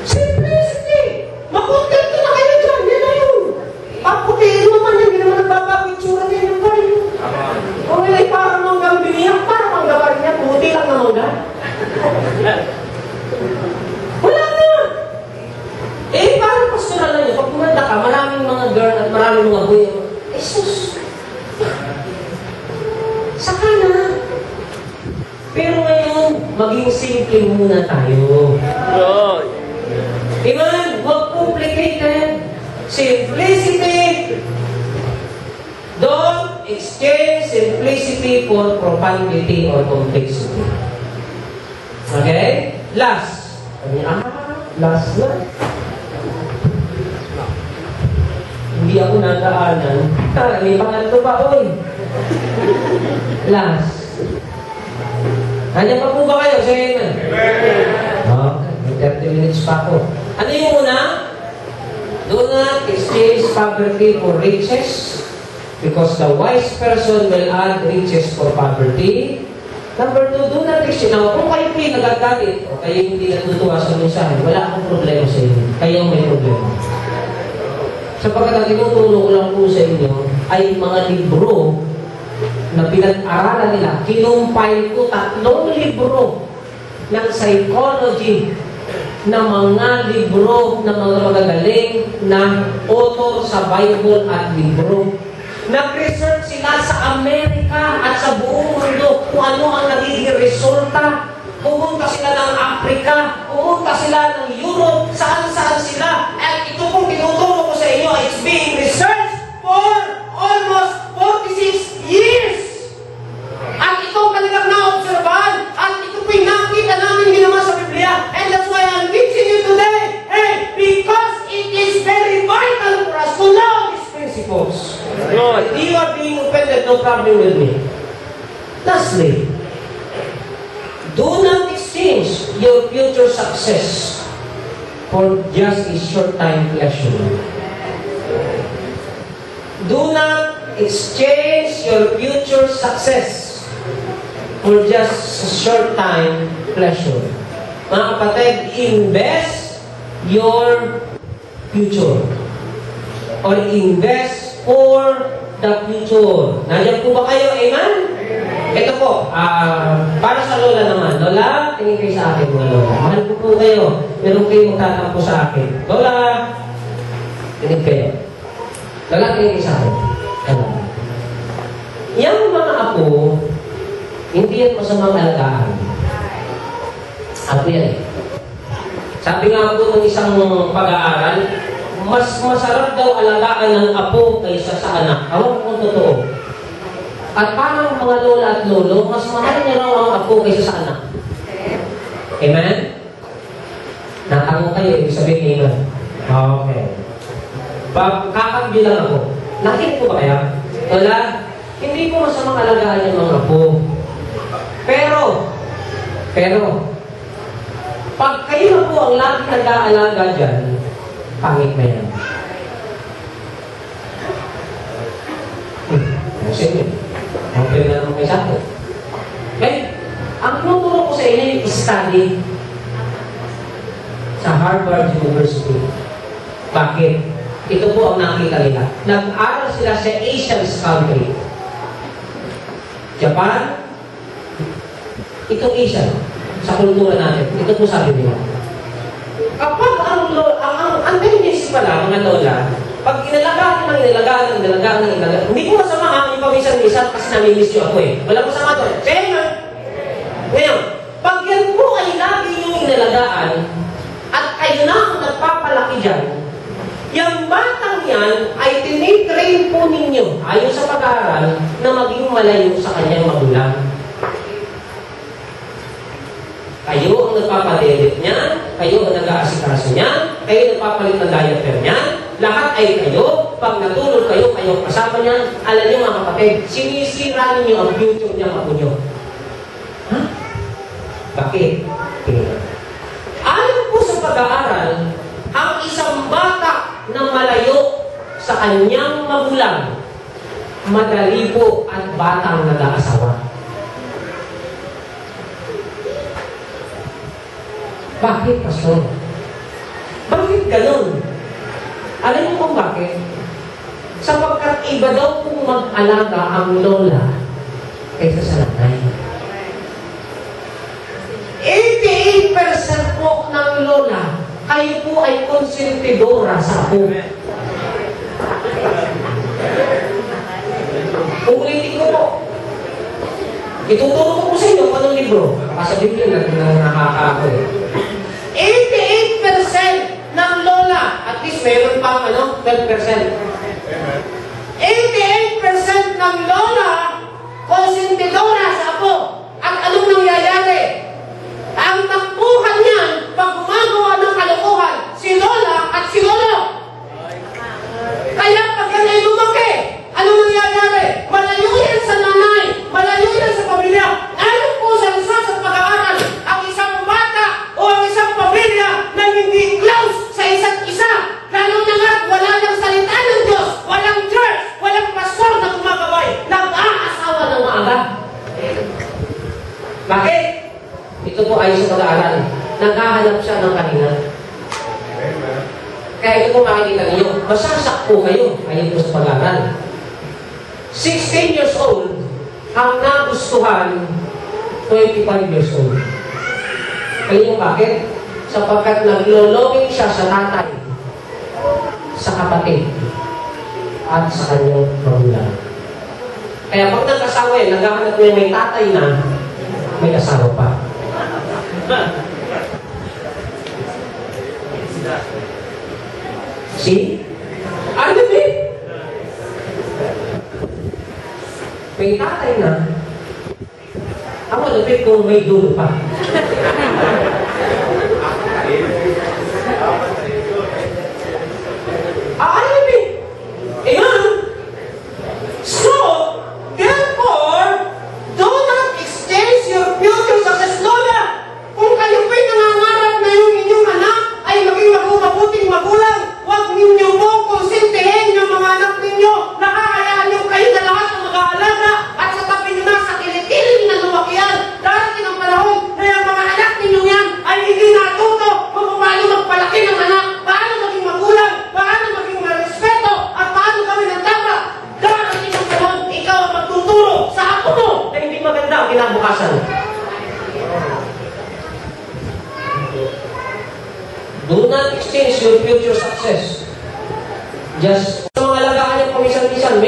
simplicity! Makontento na kayo dyan! Yan na yun! Paputiin naman yan, hindi naman nagbabago yung tsura niya yung kayo. Kung may parang manggang biniyak, parang mangga pa rin yan, puti lang na mangga. Wala na! Eh, parang pastoral na yun. Pag kumanda ka, maraming mga girl at maraming mga boy. Jesus! Saka na! Pero ngayon, maging simple muna tayo. Amen? Huwag complicated. Simplicity. Don't exchange simplicity for profundity or complexity. Okay? Last. Last na. Hindi ako nadaanan. May pangalto pa, oy. Last. Nandiyan pa po ba kayo? Sige na. Okay, 30 minutes pa ako. Ano yung una? Do not exchange poverty for riches, because the wise person will add riches for poverty. Number 2, do not exchange. Now, kung kayo po yung nagagalit, o kayo hindi natutuwa sa mensahe, wala akong problema sa inyo. Kayo may problema. Sapagkat ang tinutulong ko lang po sa inyo ay mga libro na pinag-aralan nila. Kinumpile ko 3 libro ng psychology na mga libro na mga magagaling na author sa Bible at libro. Nag-research sila sa Amerika at sa buong mundo kung ano ang nagiging resulta. Pumunta sila ng Africa, pumunta sila ng Europe, saan-saan sila. At ito pong tinuturo ko sa inyo, it's being researched for almost 46 years. At ito kanilang na-obserbahan, at ito po yung nakita namin din naman sa Biblia. And that's why I'm teaching you today. Hey, because it is very vital for us to know these principles. If you are being offended, no problem with me. Lastly, do not exchange your future success for just a short-time pleasure. Do not exchange your future success for just a short-time pleasure. Mga kapatid, invest your future or invest for the future. Nandiyan po ba kayo? Amen? Ito po, para sa lola naman. Lola, tingin kayo sa akin mga lola. Mahal ko po kayo. Meron kayo magtatampo sa akin. Lola, tingin kayo. Lola, tingin kayo sa akin. Yang mga apo, hindi yan masamang alagaan. Apo yan. Sabi nga po ng isang pag-aaral, mas masarap daw alagaan ng apo kaysa sa anak. Alam ko kung totoo. At parang mga lola at lolo, mas mahal niya raw ang apo kaysa sa anak. Amen? Natanong kayo, ibig sabihin amen. Okay. Kakambyo lang ako. Nakinig ko ba kaya? Wala. Hindi ko masamang alagaan yung mga apo. Pero, pag kayo na po ang lagi nag-aalaga dyan, pangit na yan. Sige. Okay na naman kayo sa akin. Okay? Ang tinuturo ko sa inyo yung study sa Harvard University. Bakit? Ito po ang nakita nila. Nag-aral sila sa Asian country. Japan, itong Asian, sa kultura natin. Ito po sabi nila. Kapag ang tendency pala, mga lola, pag inalagaan ng inalagaan, hindi ko masama ang ipaminsan-minsan kasi namimiss nyo ako eh. Wala masama doon. Sige nga. Ngayon, pag yan po ay lagi yung inalagaan at kayo na ang nagpapalaki dyan, yung batang yan ay tinitrain po ninyo ayon sa pag-aaral na maging malayo sa kanyang magulang. Kayo ang nagpapadelit niya, kayo ang nag-aasikaso niya, kayo ang nagpapalit ng diaper niya, lahat ay kayo, pag natulog kayo, kayo kasama niya, alam niyo mga kapatid, sinisira ninyo ang future niya ako niyo. Ha? Bakit? Ayon po sa pag-aaral, ang isang bata na malayo sa kanyang magulang, madali po at batang nag-aasawa. Bakit, Pastor? Bakit ganun? Alam niyo kung bakit? Sapagkat iba daw kung mag-alaga ang lola kaysa sa nanay. 88% po ng lola, kayo po ay konsentidora sa apo. Ulitin ko po. Ituturo ko po sa inyo kung anong libro. Kasabihin na nakakaako eh. 88% ng lola, at least meron pang 12%. 88% ng lola, konsentidora sa apo. At anong nangyayari? Ang takbuhan niyan, pag gumagawa ng kalokohan, si lola at si lolo. Kaya pag ganyan lumaki, anong nangyayari? Malayo yan sa nanay, malayo yan sa pamilya. Ano po sa result sa pag-aaral? Ang isang bata o ang isang pamilya na hindi close sa isa't isa. Lalo na nga, wala nang salita ng Diyos, walang church, walang pastor na gumagabay, nag-aasawa ng maaga. Bakit? Ito po ay sa pag-aaral. Naghahanap siya ng kanina. Kaya ito po makikita niyo, masasak po kayo. Ayun po sa pag-aaral. 16 years old, ang nagustuhan, 25 years old. Alam niyo bakit? Sapagkat naglolonging siya sa tatay, sa kapatid, at sa kanyang magulang. Kaya pag nag-asawa yan, naghahanap niya may tatay na, may asawa pa. See? Ano ba? May tatay na. Ako malapit kung may dulo pa. Ano ba? Ayan. So, Therefore, do not exchange your future success, lola. Kung kayo po'y nangangarap na yung inyong anak ay maging mabuting magulang, huwag ninyo po konsintihin yung mga anak ninyo. Nakakayaan nyo kayo na lahat ng mag-aalaga at sa tabi nyo na sa kilitiling na lumakihan. Darating ang panahon na yung mga anak ninyo yan ay hindi natuto kung paano magpalaki ng anak, paano maging magulang, paano maging marespeto, at paano gawin ang dapat. Darating ang panahon, ikaw ang magtuturo sa apo mo. na hindi maganda ang kinabukasan. Do not exchange your future success. Just sa mga alagaan niya paminsan-minsan,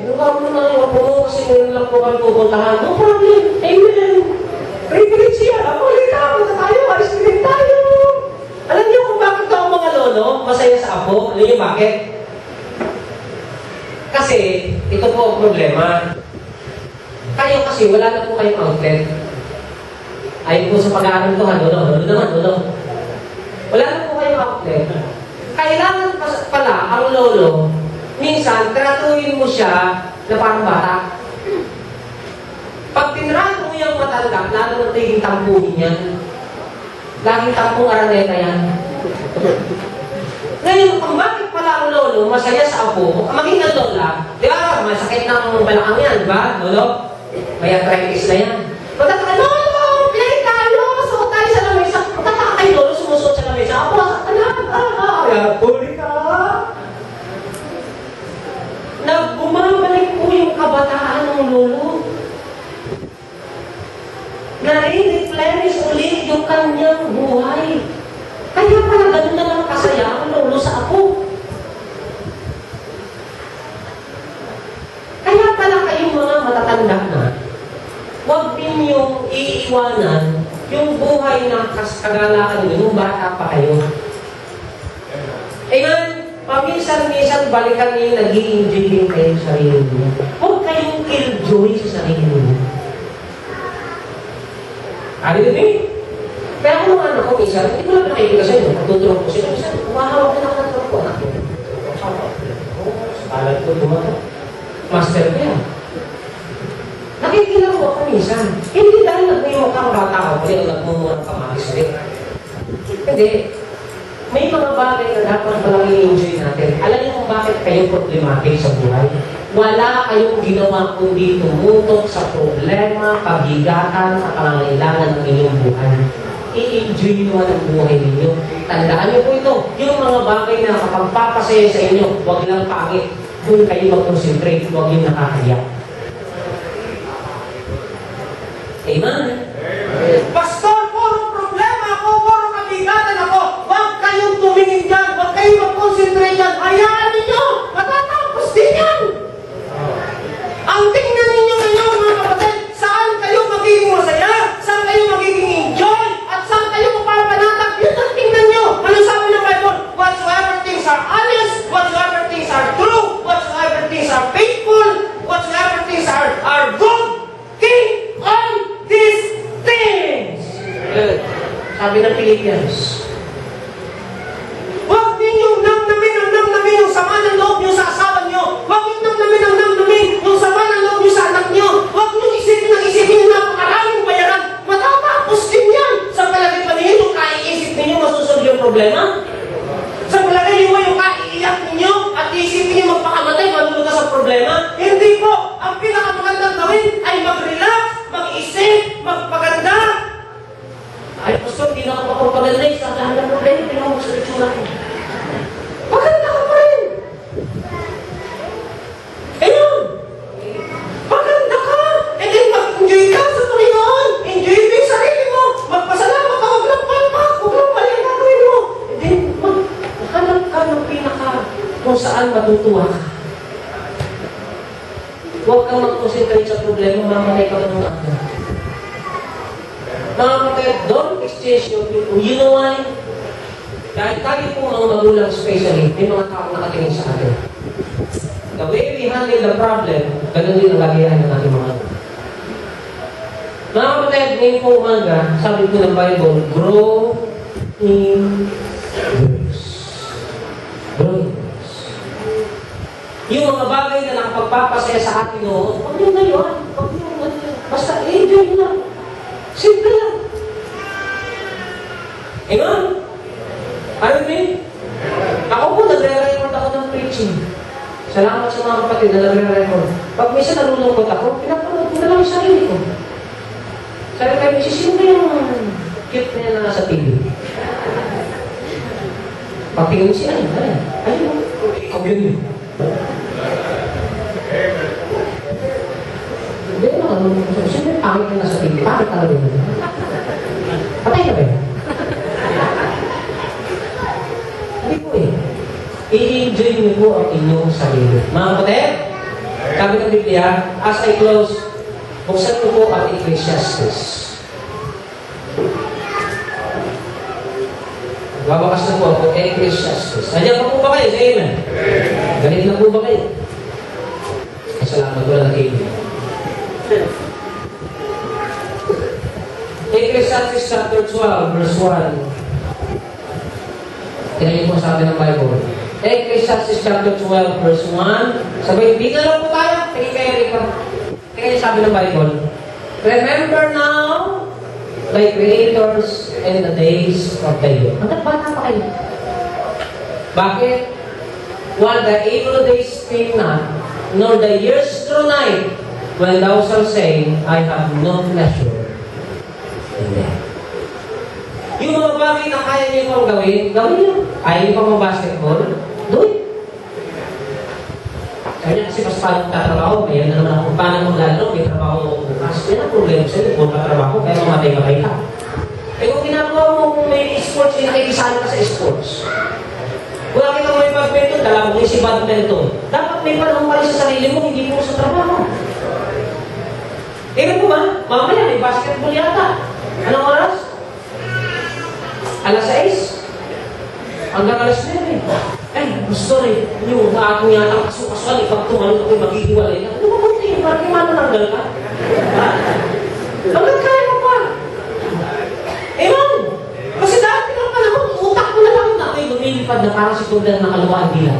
lugar mo na yung apo mo kasi ngayon lang po kami pupuntahan. No problem. Amen. Privilege yan. Ako ulit ako. Tayo. Alis din tayo. Alam niyo kung bakit daw ang mga lolo masaya sa apo? Alam niyo bakit? Kasi, ito po ang problema. Kayo kasi, wala na po kayong outlet. Ayun po sa pag-aaral ko, lolo. Wala na po kayong outlet. Kailangan pala ang lolo, minsan, tratuhin mo siya na parang bata. Pag tinrato mo yung matanda, lalo na tiging tampuhin yan. Laging tampong araneta yan. Ngayon, kung bakit pala ang lolo masaya sa apo, maging ang lola, di ba, masakit ng balakang yan, di ba, lolo? May arthritis na yan. Magtataka, lolo, play tayo, suot tayo sa lamesa. Magtataka kay lolo, sumusuot sa lamesa. Apo, anak, huli ka. Bumabalik po yung kabataan ng lolo. Nare-replenish ulit yung kanyang buhay. Kaya pala ganun na lang kasaya ang lolo sa apo. Kaya pala kayong mga matatanda na, huwag ninyong iiwanan yung buhay ng kagalakan nyo, yung bata pa kayo. Amen? Paminsan-minsan balikan niyo yung nag-i-enjoy din kayo sa sarili niyo. Huwag kayong killjoy sa sarili niyo. Ari din eh. Kaya kung mga anak ko, minsan, hindi ko lang nakikita sa inyo, natutulong ko sila. Minsan, umahawak din ako ng truck ko, anak ko. Alam ko, dumato. Master ko yan. Nakikilala ko ako minsan. Hindi dahil nagmiyok kang bata ko, kaya nagmumurang kamatis rin. Hindi. May mga bagay na dapat palang i-enjoy natin. Alam niyo kung bakit kayo problematic sa buhay? Wala kayong ginawa kundi tumutok sa problema, kabigatan, at pangangailangan ng inyong buhay. I-enjoy nyo ang buhay ninyo. Tandaan niyo po ito, yung mga bagay na kapagpapasaya sa inyo, huwag lang pangit. Kung kayo mag-concentrate, huwag yung nakakahiya. Amen? Pastor, puro problema ako, puro kabigatan ako. Huwag kayong tumingin dyan, huwag kayong mag-concentrate dyan. Hayaan ninyo, matatapos din yan. Ang tingnan ninyo ngayon, mga kapatid, saan kayo magiging masaya, saan kayo magiging enjoy, at saan kayo mapapanatag, yun ang tingnan nyo. Ano sabi ng Bible? Whatsoever things are honest, whatsoever things are true, whatsoever things are faithful, whatsoever Good. Sabi ng Philippians. Huwag ninyong namnamin yung sama ng loob niyo sa asawa niyo. Huwag ninyong namnamin yung sama ng loob niyo sa anak niyo. Huwag ninyong isipin yung napakaraming bayaran. Matatapos din yan. Sa palagay pa ninyo, yung kaiisip ninyo, masusunod yung problema. Sa palagay niyo, yung kaiiyak ninyo, at isipin niyo magpakamatay, malulog ka sa problema. Hindi po. Ang pinakamagandang gawin ay mag-relax, mag-isip, magpaganda. Ay, Pastor, hindi na ako makapagpaganda sa lahat ng problema. Tingnan mo sa itsura ko. Maganda ka pa rin. Ayun. Maganda ka. And then mag-enjoy ka sa Panginoon. Enjoy mo yung sarili mo. Magpasalamat ka, maglakpan ka. Huwag lang mali ang gagawin mo. And then, maghanap ka ng pinaka kung saan matutuwa ka. Huwag kang mag-concentrate sa problema, mamatay ka ng mga ako. Mga kapatid, don't exchange your people. You know why? Dahil tayo po mga magulang especially, may mga tao nakatingin sa atin. The way we handle the problem, ganun din ang lagayan ng ating mga anak. Mga kapatid, ngayon po umaga, sabi po ng Bible, grow in grace. Grow in grace. Yung mga bagay na nakapagpapasaya sa atin noon, huwag nyo ngayon, basta enjoy nyo lang. Simple lang. Amen? Are you with? Ako po, nagre-record ako ng preaching. Salamat sa mga kapatid na nagre-record. Pag minsan nalulungkot ako, pinapanood ko na lang yung sarili ko. Sabi kayo, Mrs. Sino yung cute na yan na nasa TV? Pagtingin siya, ayun, ikaw yun. Hindi naman, siyempre pangit na nasa TV. Pangit talaga yun. Patay na ba yun? Hindi po eh. I-enjoy niyo po ang inyong sarili. Mga kapatid, sabi ng Biblia, as I close, buksan ko po ang Ecclesiastes. Babakas na po ako, Ecclesiastes. Nandiyan pa po ba kayo? Say amen. Galit na po ba kayo? Salamat ko lang kayo. Ecclesiastes chapter 12, verse 1. Tingnan po sabi ng Bible. Ecclesiastes chapter 12, verse 1. Sabi, di na lang po tayo. Tingin kayo rito. Tingnan sabi ng Bible. Remember now thy creators and the days of the year. Bata pa kayo. Bakit? While the evil days came not, nor the years draw nigh, when thou shalt say, I have no pleasure in them. Yung mga bagay na kaya niyo pang gawin, gawin niyo. Kaya niyo pang mag-basketball, do it. Kaya kasi mas paano tatrabaho, may yan na naman ako. Paano maglalaro, may trabaho ako bukas. Yan ang problema sa'yo, kung katrabaho, kaya mamatay ka kayo. Eh kung ginagawa mo kung may sports, nakikisali ka sa sports. Kung nakita mo may badminton, dala mo si badminton. Dapat may panahon pa rin sa sarili mo, hindi mo sa trabaho. Eh mo ba? Mamaya may basketball yata. Anong oras? Alas 6? Hanggang alas 9. Ay, sorry. Yung ako yata kaso-kasual, pag tumalong ako maghihiwalay ka. Ano ba ba ito? Parang yung manananggal ka? Hanggang kaya mo pa. Ewan! Kasi dati lang pa naman, utak ko na lang na ako'y lumilipad na parang si Tundang nakaluwaan nila.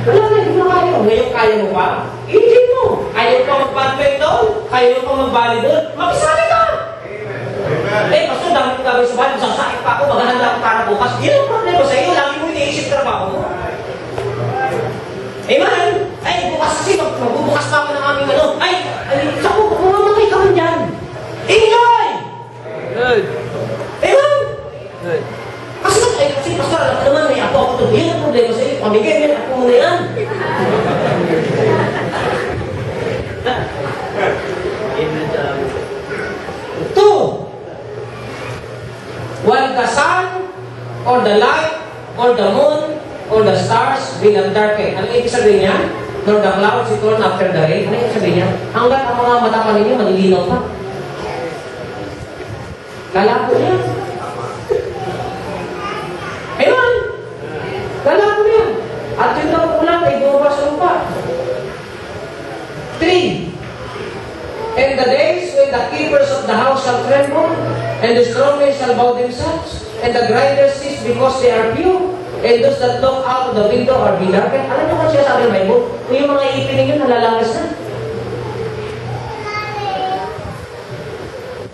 Wala na, hindi mo kaya. Ngayon kaya mo pa? Hindi mo. Ayaw pa mag-badminton? Ayaw pa mag-volleyball? Makisali ka! Eh, pasto, dami kong gagawin sa bahay. Masasakit pa ako, maghahanda ako para bukas. Yun ang problema sa iyo. Lagi mo iniisip trabaho mo. Eh, man! Ay, bukas kasi, magbubukas pa ako ng aming ano. Ay, sako, kumamatay ka man dyan. Enjoy! Good. Eh, man! Good. Kasi, pastor, alam ko naman, may ako to. Yun ang problema sa iyo. Pamigay, yan, ako muna yan. While the sun, or the light, or the moon, or the stars be not darkened. Ano ibig sabihin niya? Nor the clouds return after the rain. Ano ibig sabihin niya? Hanggat ang mga mata pa ninyo, malilinaw pa. Lalako niya. Ayun! Lalako niya. At yung daw ulan ay bumaba sa lupa. 3. And the days when the keepers of the house shall tremble, and the strong men shall bow themselves, and the grinders cease because they are few, and those that look out of the window are be darkened. Alam niyo kung siya sabi ng Bible, kung yung mga ipin ninyo nalalagas na.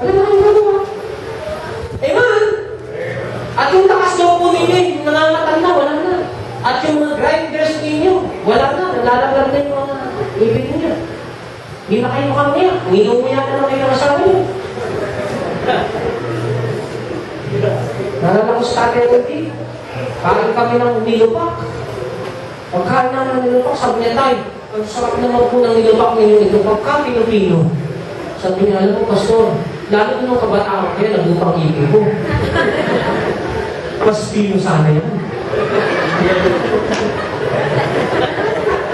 Alam mo yung gagawa? Amen? At yung takas daw po ninyo, yung nangangatang na, wala na. At yung mga grinders ninyo, wala na. Nalalaglag na yung mga ipin ninyo. Hindi na kayo mukhang niya. Nginumuya na kayo ng asawa niyo. Nalala ko sa tatay ng di. Kain kami ng nilupak. Pagkain namin ng nilupak, sabi niya, Tay, ang sarap naman po ng nilupak ninyo ito. Pagka Pilipino. Sabi niya, alam mo, Pastor, lalo nung kabataan kaya nagupang ipin ko. Mas Pino sana yan.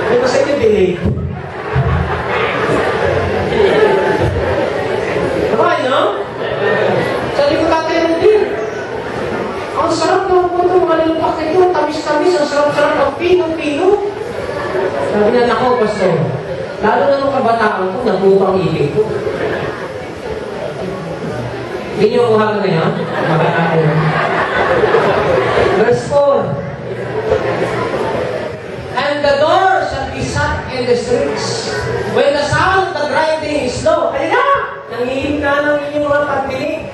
May masaya yung delay. Bakit, no? Sabi ko tatay mo din. Ang sarap naman po itong mga nilupak nito. Tamis-tamis, ang sarap-sarap ng Pino-Pino. Sabi niya, nako, Pastor, lalo na nung kabataan ko, nagupang ipin ko. Hindi niyo kuha ka na yan? Makakaya yan. Verse 4. And the door shall be shut in the streets. When the sound of the grinding is low. Ayun na! Nangihim na ng inyong mga pagbiling.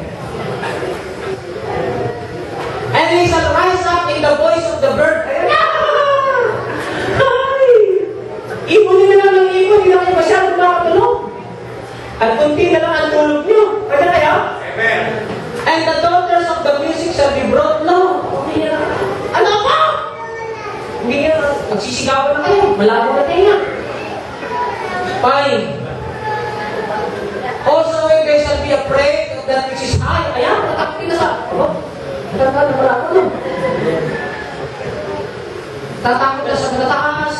And he shall rise up in the voice of the bird. Ayun na! Ay! Ipunin na lang ng ipon. Hindi na kayo masyadong makatulog. At kunti na lang ang tulog nyo. Pwede na kayo? Amen. And the daughters of the music shall be brought low. Ano pa? Hindi nga, magsisigawan na kayo. Malabo na tayo. 5. Also when they shall be afraid of that which is high. Ayan, natakapin na sa... Matanda na pala ako. Tatakot na sa matataas.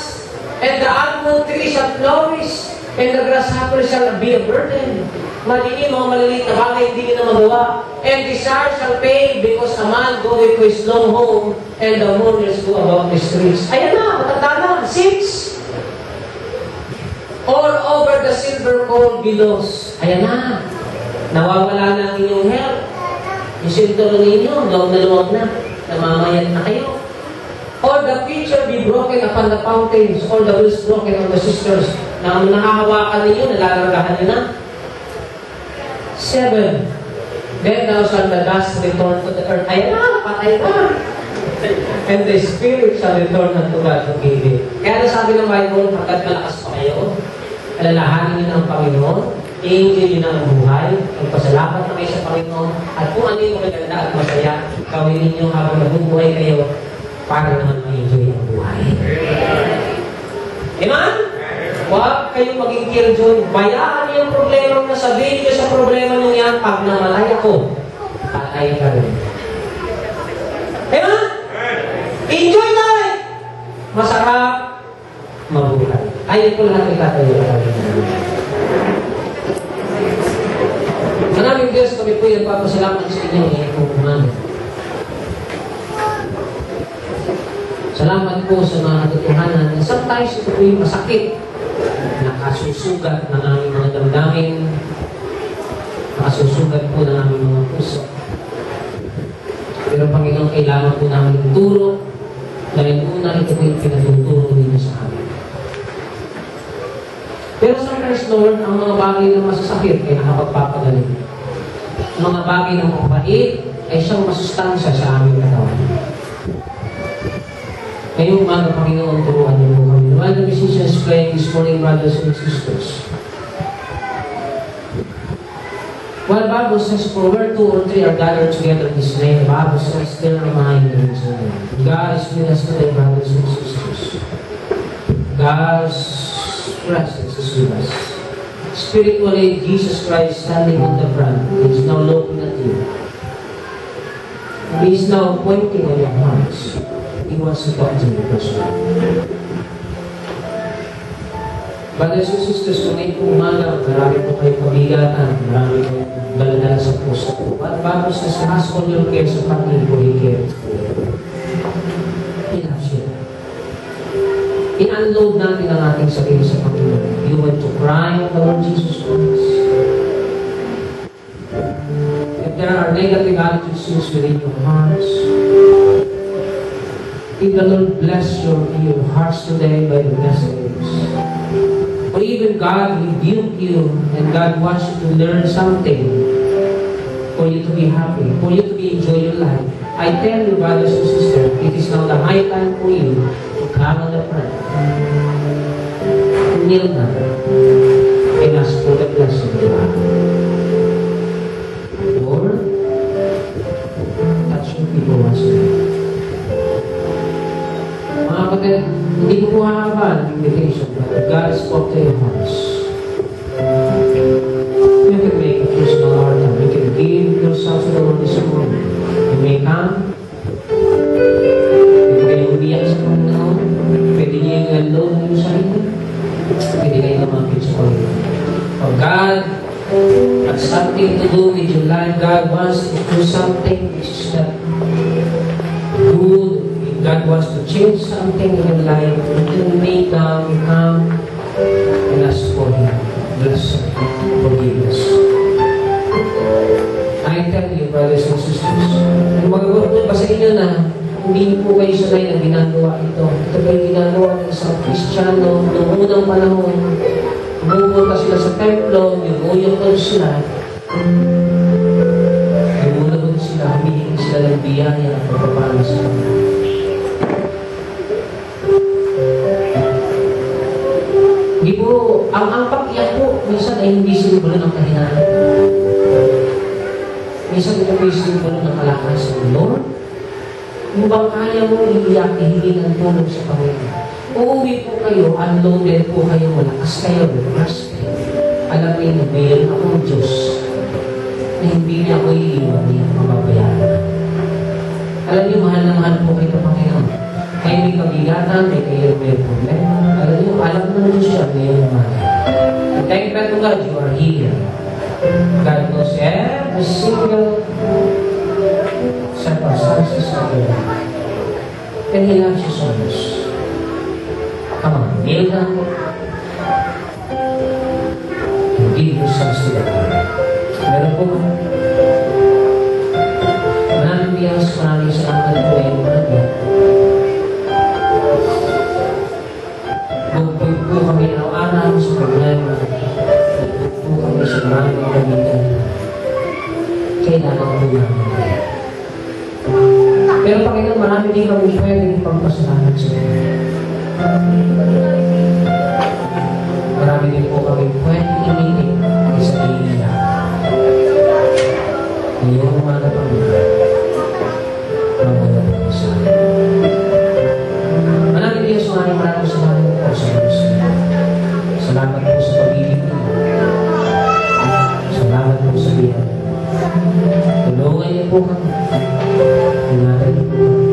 And the almond tree shall flourish. And the grasshopper shall be a burden. Maliit, mga maliliit na bagay, hindi na magawa. And desire shall pay because a man goeth to his long home, and the mourners go about the streets. Ayan na, matanda na. 6. All over the silver coal billows. Ayan na. Nawawala na ang inyong health. Yung sinturo ninyo, luwag na luwag na. Namamayat na kayo. All the pitcher be broken upon the fountains. All the wheels broken on the cisterns. Na ang nakahawakan ninyo, nalalagahan nyo na. 7. Then thou shalt the dust return to the earth. Ayan na, patay na. And the spirit shall return unto God who gave it. Kaya sabi ng Bible, pagkat malakas pa kayo, alalahanin niyo ng Panginoon, i-enjoy niyo ng buhay, magpasalamat na kayo sa Panginoon, at kung ano yung maganda at masaya, gawin ninyo habang nabubuhay kayo, para naman ma-enjoy ang buhay. Amen? Huwag kayong maging killjoy. Bayaan niyo yung problema na sabihin niyo sa problema niyo yan, pag namatay ako, patay ka rin. Amen? Enjoy tayo! Masarap, mabuhay. Ayun po lahat ay tatayo. Maraming Diyos, kami po yung papasalamat sa inyo ngayon po naman. Salamat po sa mga katotohanan na sometimes ito po yung masakit. Nakasusugat ng aming mga damdamin, nakasusugat po ng aming mga puso. Pero Panginoon, kailangan po namin ituro dahil una ito po yung pinatuturo ninyo sa amin. Pero sometimes, Lord, ang mga bagay na masasakit ay nakapagpapagaling. Ang mga bagay na mapapait ay siyang masustansya sa aming katawan. Ngayong umaga, Panginoon, turuan niyo po kami. While the musicians playing this morning, brothers and sisters, while Bible says, for where 2 or 3 are gathered together in His name, the Bible says, there am I in the midst of them. God is with us today, brothers and sisters. God's presence is with us. Spiritually, Jesus Christ standing on the front. He is now looking at you. He is now pointing on your hearts. He wants to talk to you personally. Brothers and sisters, kung ngayon po umaga, marami po kayo pabigatan, marami po daladala sa puso. But Bible says, cast all your cares upon Him, for He cares for you. He loves you. I-unload natin ang ating sarili sa Panginoon. You want to cry on the Lord Jesus Christ. there are negative attitudes within your hearts, if the Lord bless your hearts today by the messages, or even God rebuke you and God wants you to learn something for you to be happy, for you to enjoy your life, I tell you, brothers and sisters, it is now the high time for you to come on the front, to kneel down, and ask for the blessing of God. Lord, touch your people once again. Mga kapatid, hindi ko mahaba ang invitation, but God spoke to your hearts. You can make a personal heart time. You can give yourself to the Lord this morning. You may come. Pwede kayong umiyak sa Panginoon. Pwede niyo yung alone yung sarili. Pwede kayong lumapit sa Panginoon. For God has something to do with your life. God wants to do something which is not good. God wants to change something in your life. You may come, you come, and ask for Him. Bless Him. Forgiveness. I tell you, brothers and sisters, ang magagawa pa sa inyo na hindi po kayo sanay na ginagawa ito. Ito kayo ginagawa ng isang Kristiyano noong unang panahon. Pumunta sila sa templo, yung sila. Lumulabog sila, humihingi sila ng biyaya at pagpapala sa kanila. Hindi po, ang pag-iyak po, minsan ay hindi sinubulan ng kahinaan. Minsan ito po yung sinubulan ng kalakasan. Lord, yung bang kaya mo iiyak, ihingi ng tulong sa Panginoon. Uuwi po kayo, unloaded po kayo, malakas kayo, relax kayo. Alam niyo na mayroon akong Diyos na hindi niya ako iiwan, hindi niya mababayaran. Alam niyo, mahal na mahal po kayo ng Panginoon. Kayo may kabigatan, may problema. Alam niyo, alam na Diyos siya, mayroon naman. Thank you to God, you are here. God knows every single circumstances of your life. And He loves you so much. Come on, kneel down and give yourselves to the Lord. Meron po ba? Maraming Diyos, maraming salamat po ay umaga. Bugpug po kami araw-araw sa problema. Bugpug po kami sa maraming kamitan. Kailangan po namin. Pero Panginoon, marami din kami pwedeng pagpasalamat sa inyo. Marami din po kami pwedeng initin sa inyo. Ngayong umaga Panginoon, mamanap po sa akin. Maraming Diyos, maraming salamat po sa Diyos. Salamat po sa pag-ibig niyo. Salamat po sa biyan. Tulungan niyo po kami. Ingatan niyo po kami.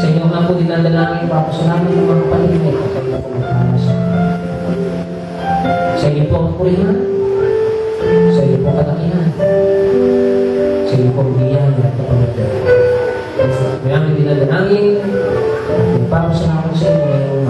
Sa inyo nga po dinadalangin, papasalamat ng mga palimit at kayo po magpapasa. Sa inyo po ang purihan. Sa inyo po katakihan. Sa inyo po biyaya at kapamagdan. Mayroon dinadalangin at papasalamat sa inyo